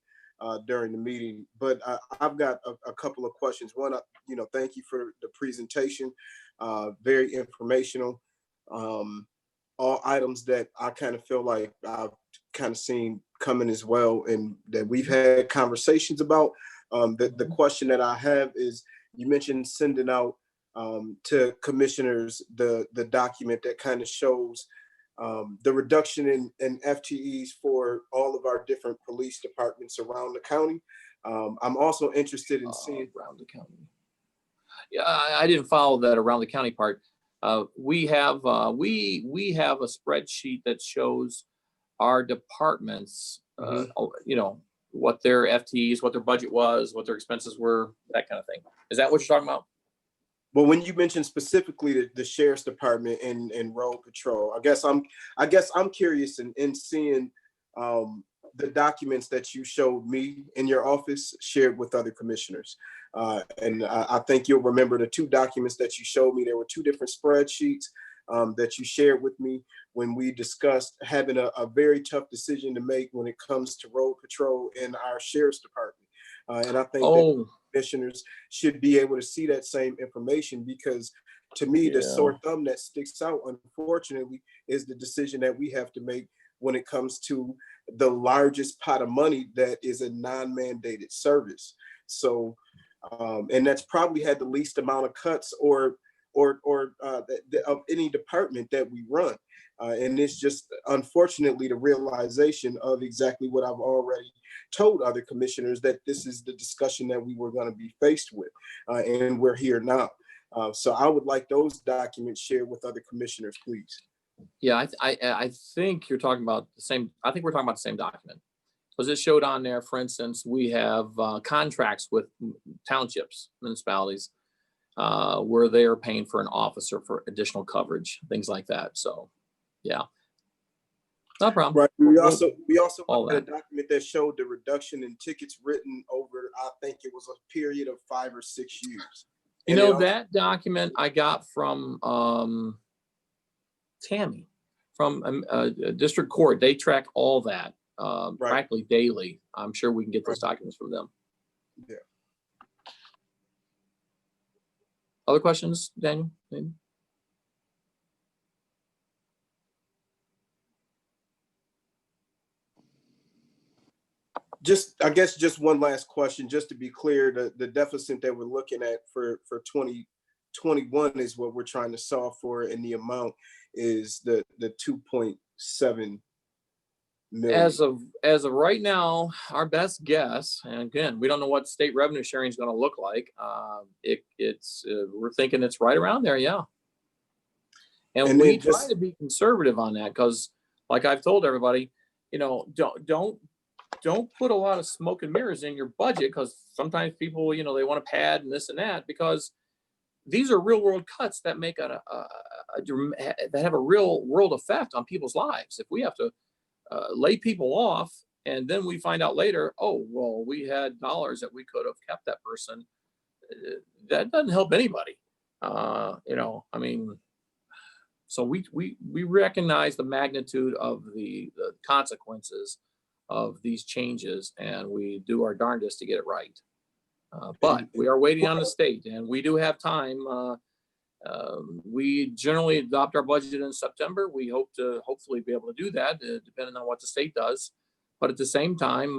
during the meeting. But I've got a couple of questions. One, thank you for the presentation. Very informational. All items that I kind of feel like I've kind of seen coming as well, and that we've had conversations about. The question that I have is, you mentioned sending out to commissioners the document that kind of shows the reduction in FTEs for all of our different police departments around the county. I'm also interested in seeing around the county. Yeah, I didn't follow that around the county part. We have a spreadsheet that shows our departments, what their FTEs, what their budget was, what their expenses were, that kind of thing. Is that what you're talking about? Well, when you mentioned specifically the sheriff's department and road patrol, I guess I'm curious in seeing the documents that you showed me in your office shared with other commissioners. And I think you'll remember the two documents that you showed me. There were two different spreadsheets that you shared with me when we discussed having a very tough decision to make when it comes to road patrol in our sheriff's department. And I think that commissioners should be able to see that same information, because to me, the sore thumb that sticks out, unfortunately, is the decision that we have to make when it comes to the largest pot of money that is a non-mandated service. So, and that's probably had the least amount of cuts or of any department that we run. And it's just, unfortunately, the realization of exactly what I've already told other commissioners, that this is the discussion that we were going to be faced with, and we're here now. So I would like those documents shared with other commissioners, please. Yeah, I think you're talking about the same. I think we're talking about the same document, because it showed on there, for instance, we have contracts with townships, municipalities, where they are paying for an officer for additional coverage, things like that. So, yeah, no problem. Right. We also had had a document that showed the reduction in tickets written over, I think it was a period of 5 or 6 years. You know, that document I got from Tammy from district court. They track all that practically daily. I'm sure we can get those documents from them. Yeah. Other questions, Daniel? Maybe? I guess just one last question, just to be clear, the deficit that we're looking at for 2021 is what we're trying to solve for, and the amount is the 2.7 million. As of right now, our best guess, and again, we don't know what state revenue sharing is going to look like. We're thinking it's right around there, yeah. And we try to be conservative on that, because, like I've told everybody, you know, don't put a lot of smoke and mirrors in your budget, because sometimes people, you know, they want to pad and this and that, because these are real world cuts that make that have a real world effect on people's lives. If we have to lay people off, and then we find out later, oh, well, we had dollars that we could have kept that person, that doesn't help anybody. You know, I mean, so we recognize the magnitude of the consequences of these changes, and we do our darndest to get it right. But we are waiting on the state, and we do have time. We generally adopt our budget in September. We hope to hopefully be able to do that, depending on what the state does. But at the same time,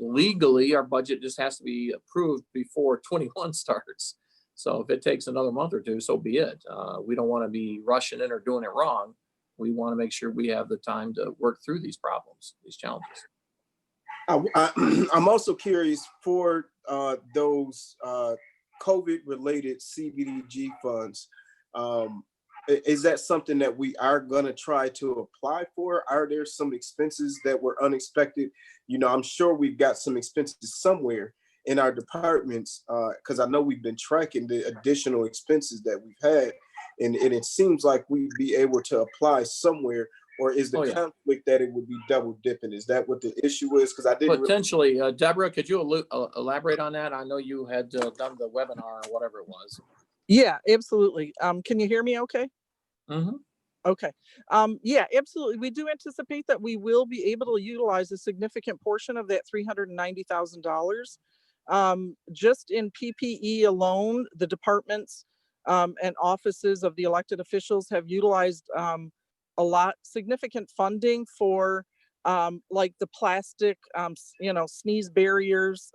legally, our budget just has to be approved before 21 starts. So if it takes another month or two, so be it. We don't want to be rushing in or doing it wrong. We want to make sure we have the time to work through these problems, these challenges. I'm also curious for those COVID-related CBDG funds. Is that something that we are going to try to apply for? Are there some expenses that were unexpected? You know, I'm sure we've got some expenses somewhere in our departments, because I know we've been tracking the additional expenses that we've had, and it seems like we'd be able to apply somewhere. Or is the conflict that it would be double dipping? Is that what the issue is? Because I didn't potentially. Deborah, could you elaborate on that? I know you had done the webinar or whatever it was. Yeah, absolutely. Can you hear me okay? Mm-hmm. Okay. Yeah, absolutely. We do anticipate that we will be able to utilize a significant portion of that $390,000. Just in PPE alone, the departments and offices of the elected officials have utilized significant funding for like the plastic, sneeze barriers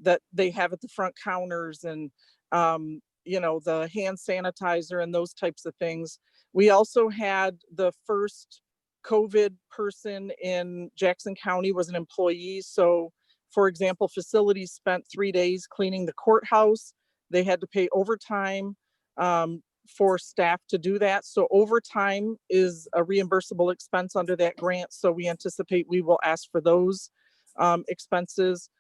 that they have at the front counters, and the hand sanitizer and those types of things. We also had the first COVID person in Jackson County was an employee. So, for example, facilities spent 3 days cleaning the courthouse. They had to pay overtime for staff to do that. So overtime is a reimbursable expense under that grant. So we anticipate we will ask for those expenses.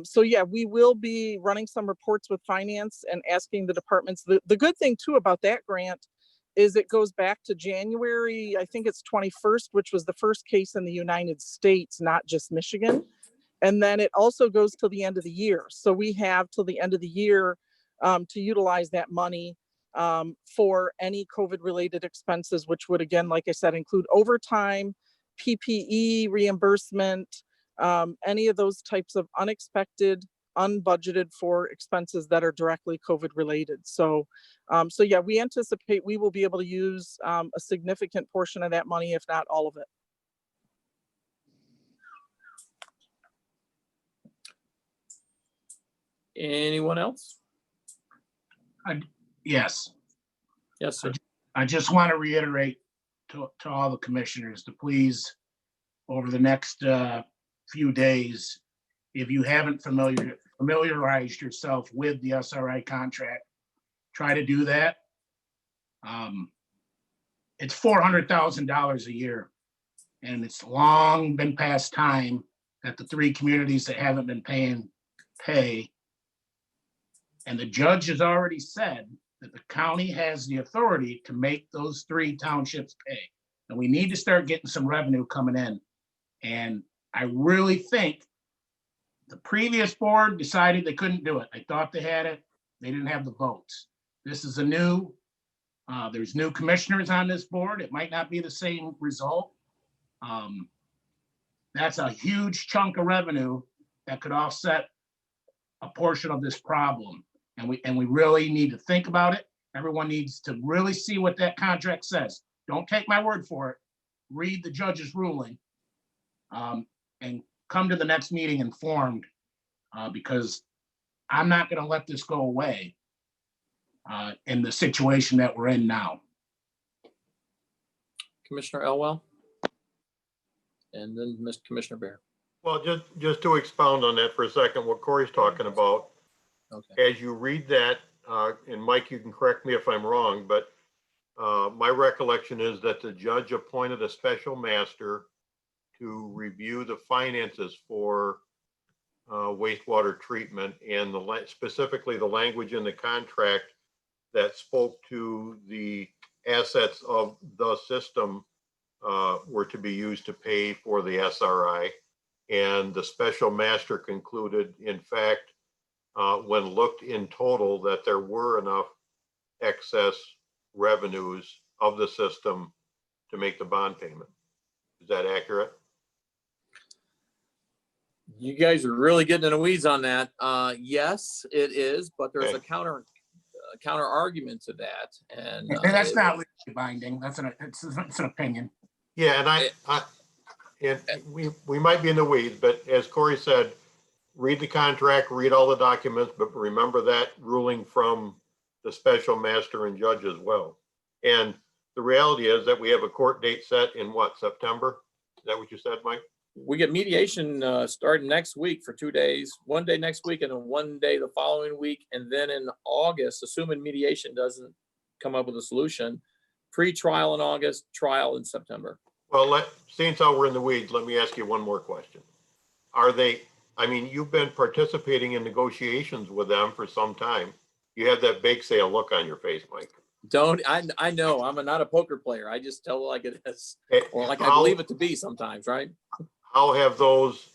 So yeah, we will be running some reports with finance and asking the departments. The good thing too about that grant is it goes back to January, I think it's 21st, which was the first case in the United States, not just Michigan. And then it also goes till the end of the year. So we have till the end of the year to utilize that money for any COVID-related expenses, which would, again, like I said, include overtime, PPE reimbursement, any of those types of unexpected, unbudgeted for expenses that are directly COVID-related. So, so yeah, we anticipate we will be able to use a significant portion of that money, if not all of it. Anyone else? Yes. Yes, sir. I just want to reiterate to all the commissioners to please, over the next few days, if you haven't familiarized yourself with the SRI contract, try to do that. It's $400,000 a year, and it's long been past time that the 3 communities that haven't been paying pay. And the judge has already said that the county has the authority to make those 3 townships pay. And we need to start getting some revenue coming in. And I really think the previous board decided they couldn't do it. They thought they had it. They didn't have the votes. This is there's new commissioners on this board. It might not be the same result. That's a huge chunk of revenue that could offset a portion of this problem. And we really need to think about it. Everyone needs to really see what that contract says. Don't take my word for it. Read the judge's ruling, and come to the next meeting informed, because I'm not going to let this go away in the situation that we're in now. Commissioner Elwell, and then Commissioner Bear. Well, just to expound on that for a second, what Corey's talking about. Okay. As you read that, and Mike, you can correct me if I'm wrong, but my recollection is that the judge appointed a special master to review the finances for wastewater treatment, and specifically the language in the contract that spoke to the assets of the system were to be used to pay for the SRI. And the special master concluded, in fact, when looked in total, that there were enough excess revenues of the system to make the bond payment. Is that accurate? You guys are really getting in the weeds on that. Yes, it is, but there's a counter argument to that, and that's not legally binding. That's it's an opinion. Yeah, and we might be in the weeds, but as Corey said, read the contract, read all the documents, but remember that ruling from the special master and judge as well. And the reality is that we have a court date set in what, September? Is that what you said, Mike? We get mediation starting next week for 2 days, 1 day next week and then 1 day the following week. And then in August, assuming mediation doesn't come up with a solution, pre-trial in August, trial in September. Well, seeing how we're in the weeds, let me ask you one more question. I mean, you've been participating in negotiations with them for some time. You have that bake sale look on your face, Mike. I know, I'm not a poker player. I just tell it like it is, or like I believe it to be sometimes, right? How have those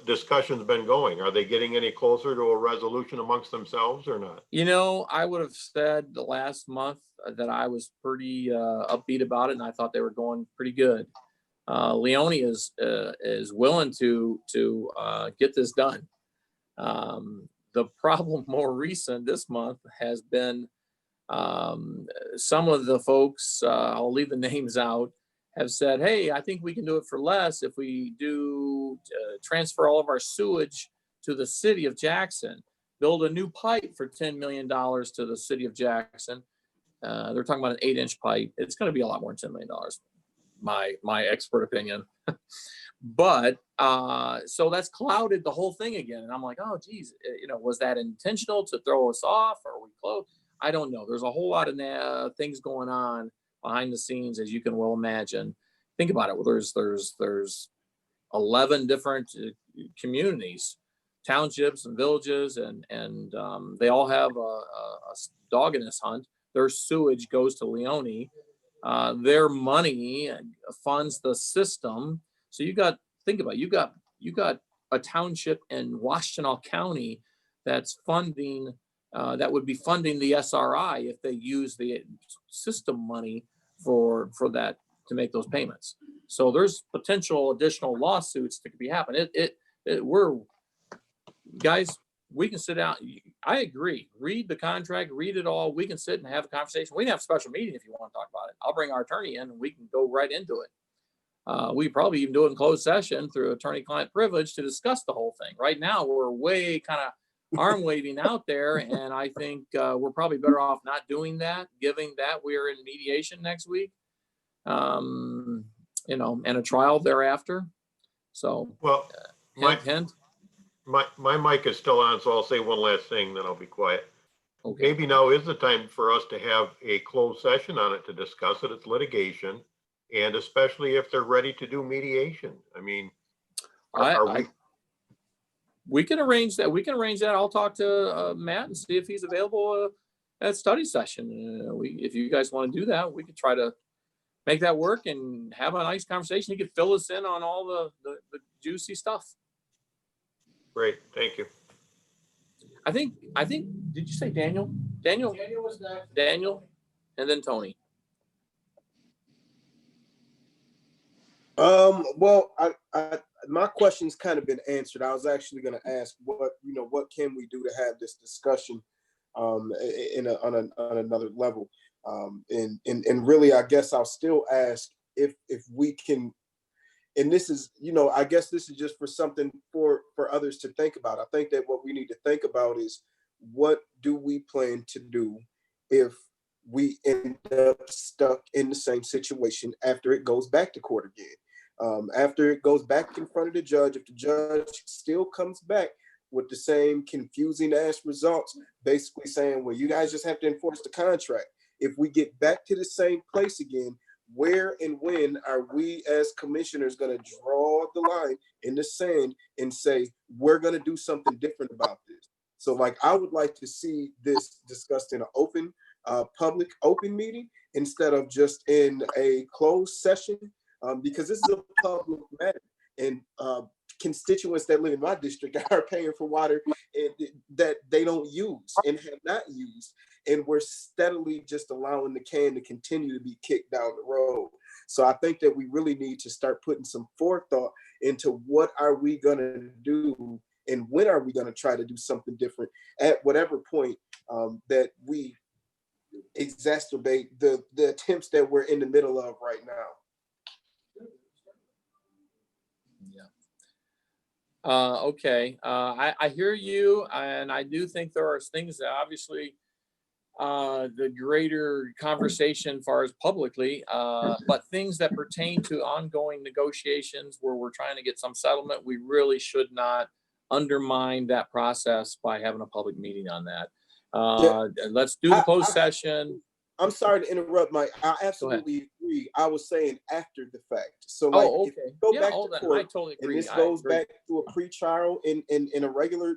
discussions been going? Are they getting any closer to a resolution amongst themselves or not? You know, I would have said the last month that I was pretty upbeat about it, and I thought they were going pretty good. Leone is willing to get this done. The problem more recent this month has been some of the folks, I'll leave the names out, have said, hey, I think we can do it for less if we do transfer all of our sewage to the city of Jackson, build a new pipe for $10 million to the city of Jackson. They're talking about an 8-inch pipe. It's going to be a lot more than $10 million, my expert opinion. But so that's clouded the whole thing again. And I'm like, oh, geez, was that intentional to throw us off? Or are we close? I don't know. There's a whole lot of things going on behind the scenes, as you can well imagine. Think about it. There's 11 different communities, townships and villages, and they all have a dog in this hunt. Their sewage goes to Leone. Their money funds the system. So think about it, you got a township in Washtenaw County that's funding, that would be funding the SRI if they use the system money for that to make those payments. So there's potential additional lawsuits that could be happening. Guys, we can sit down. I agree. Read the contract, read it all. We can sit and have a conversation. We can have a special meeting if you want to talk about it. I'll bring our attorney in and we can go right into it. We probably even do it in closed session through attorney-client privilege to discuss the whole thing. Right now, we're way kind of arm waving out there, and I think we're probably better off not doing that, given that we're in mediation next week, and a trial thereafter. So, well, hint. My mic is still on, so I'll say one last thing, then I'll be quiet. Okay. Maybe now is the time for us to have a closed session on it to discuss it. It's litigation, and especially if they're ready to do mediation. I mean, we can arrange that. We can arrange that. I'll talk to Matt and see if he's available at study session. If you guys want to do that, we could try to make that work and have a nice conversation. He could fill us in on all the juicy stuff. Great, thank you. I think, did you say Daniel? Daniel was next. Daniel, and then Tony. Well, my question's kind of been answered. I was actually going to ask what can we do to have this discussion on another level. And really, I guess I'll still ask if we can. And this is, I guess this is just for something for others to think about. I think that what we need to think about is, what do we plan to do if we end up stuck in the same situation after it goes back to court again? After it goes back in front of the judge, if the judge still comes back with the same confusing ass results, basically saying, well, you guys just have to enforce the contract. If we get back to the same place again, where and when are we as commissioners going to draw the line in the sand and say, we're going to do something different about this? So like, I would like to see this discussed in an open, public open meeting instead of just in a closed session, because this is a public matter, and constituents that live in my district are paying for water that they don't use and have not used. And we're steadily just allowing the can to continue to be kicked down the road. So I think that we really need to start putting some forethought into what are we going to do and when are we going to try to do something different at whatever point that we exacerbate the attempts that we're in the middle of right now. Yeah. Okay. I hear you, and I do think there are things that obviously the greater conversation as far as publicly, but things that pertain to ongoing negotiations where we're trying to get some settlement, we really should not undermine that process by having a public meeting on that. Let's do the closed session. I'm sorry to interrupt, Mike. I absolutely agree. I was saying after the fact. So like, if you go back to court, I totally agree. and this goes back to a pre-trial in a regular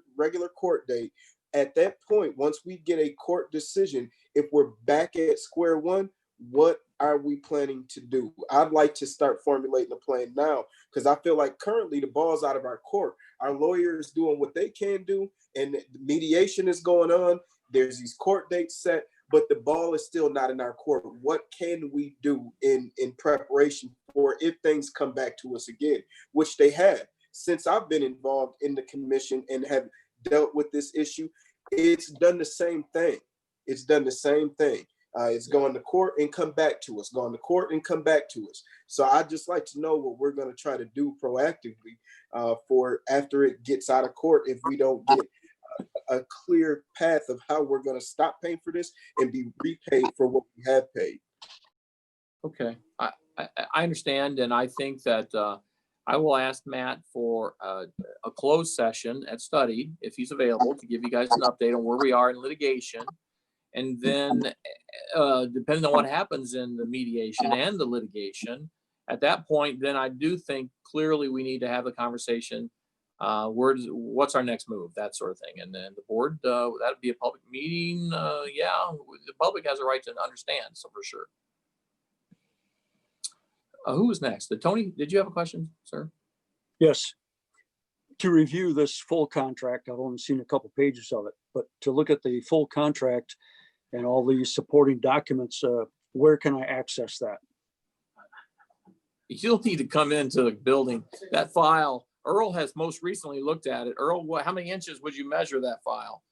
court date, at that point, once we get a court decision, if we're back at square one, what are we planning to do? I'd like to start formulating a plan now, because I feel like currently the ball's out of our court. Our lawyers doing what they can do, and the mediation is going on. There's these court dates set, but the ball is still not in our court. What can we do in preparation for if things come back to us again, which they have. Since I've been involved in the commission and have dealt with this issue, it's done the same thing. It's done the same thing. It's going to court and come back to us, going to court and come back to us. So I'd just like to know what we're going to try to do proactively for after it gets out of court, if we don't get a clear path of how we're going to stop paying for this and be repaid for what we have paid. Okay, I understand, and I think that I will ask Matt for a closed session at study, if he's available, to give you guys an update on where we are in litigation. And then depending on what happens in the mediation and the litigation, at that point, then I do think clearly we need to have a conversation what's our next move, that sort of thing. And then the board, that'd be a public meeting. Yeah, the public has a right to understand, so for sure. Who was next? Tony, did you have a question, sir? Yes. To review this full contract, I've only seen a couple pages of it, but to look at the full contract and all these supporting documents, where can I access that? You'll need to come into the building. That file, Earl has most recently looked at it. Earl, how many inches would you measure that file?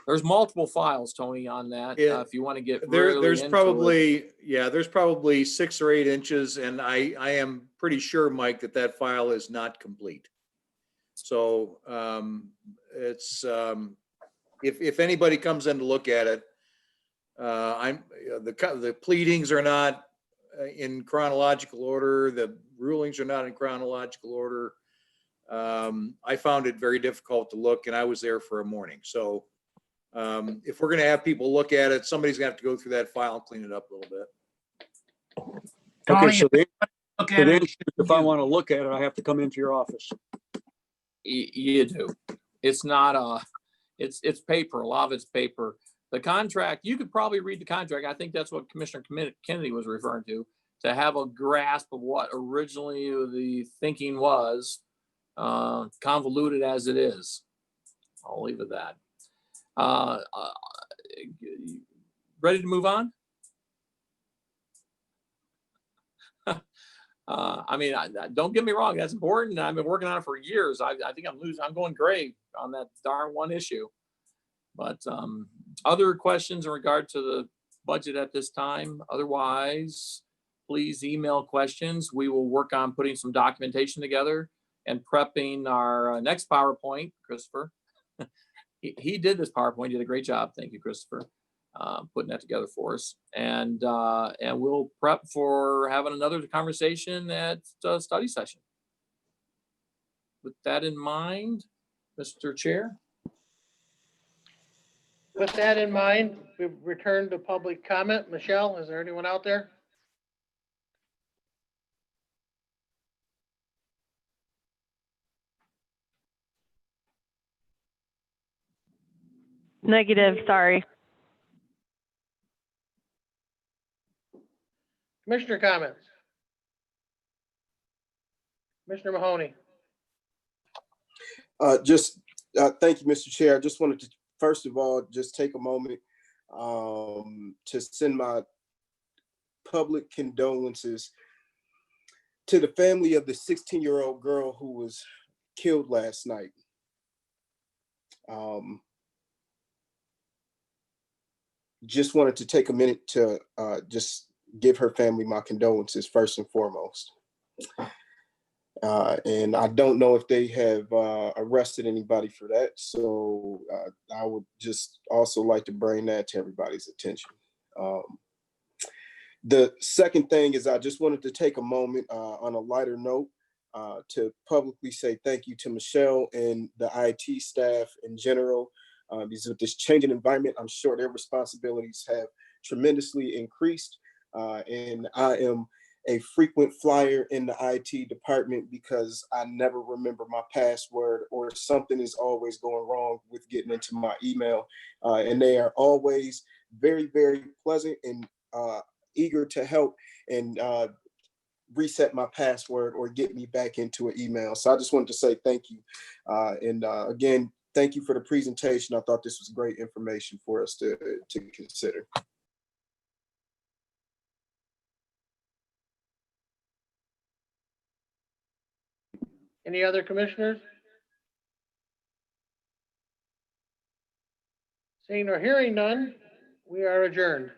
There's multiple files, Tony, on that. If you want to get really There's into probably, it. yeah, there's probably 6 or 8 inches, and I am pretty sure, Mike, that file is not complete. So it's if anybody comes in to look at it, the pleadings are not in chronological order. The rulings are not in chronological order. I found it very difficult to look, and I was there for a morning. So if we're going to have people look at it, somebody's going to have to go through that file and clean it up a little bit. Okay, so look at it. if I want to look at it, I have to come into your office. You do. It's not it's paper. A lot of it's paper. The contract, you could probably read the contract. I think that's what Commissioner Kennedy was referring to have a grasp of what originally the thinking was, convoluted as it is. I'll leave it at that. Ready to move on? I mean, don't get me wrong, that's important. I've been working on it for years. I think I'm going gray on that darn one issue. But other questions in regard to the budget at this time? Otherwise, please email questions. We will work on putting some documentation together and prepping our next PowerPoint. Christopher, he did this PowerPoint, he did a great job. Thank you, Christopher, putting that together for us. And we'll prep for having another conversation at study session. With that in mind, Mr. Chair. With that in mind, we've returned to public comment. Michelle, is there anyone out there? Negative, sorry. Commissioner comments? Commissioner Mahoney? Thank you, Mr. Chair. I just wanted to, first of all, just take a moment to send my public condolences to the family of the 16-year-old girl who was killed last night. Just wanted to take a minute to just give her family my condolences first and foremost. And I don't know if they have arrested anybody for that. So I would just also like to bring that to everybody's attention. The second thing is I just wanted to take a moment on a lighter note to publicly say thank you to Michelle and the IT staff in general. Because with this changing environment, I'm sure their responsibilities have tremendously increased. And I am a frequent flyer in the IT department because I never remember my password or something is always going wrong with getting into my email. And they are always very, very pleasant and eager to help and reset my password or get me back into an email. So I just wanted to say thank you. Again, thank you for the presentation. I thought this was great information for us to consider. Any other commissioners? Seeing or hearing none, we are adjourned.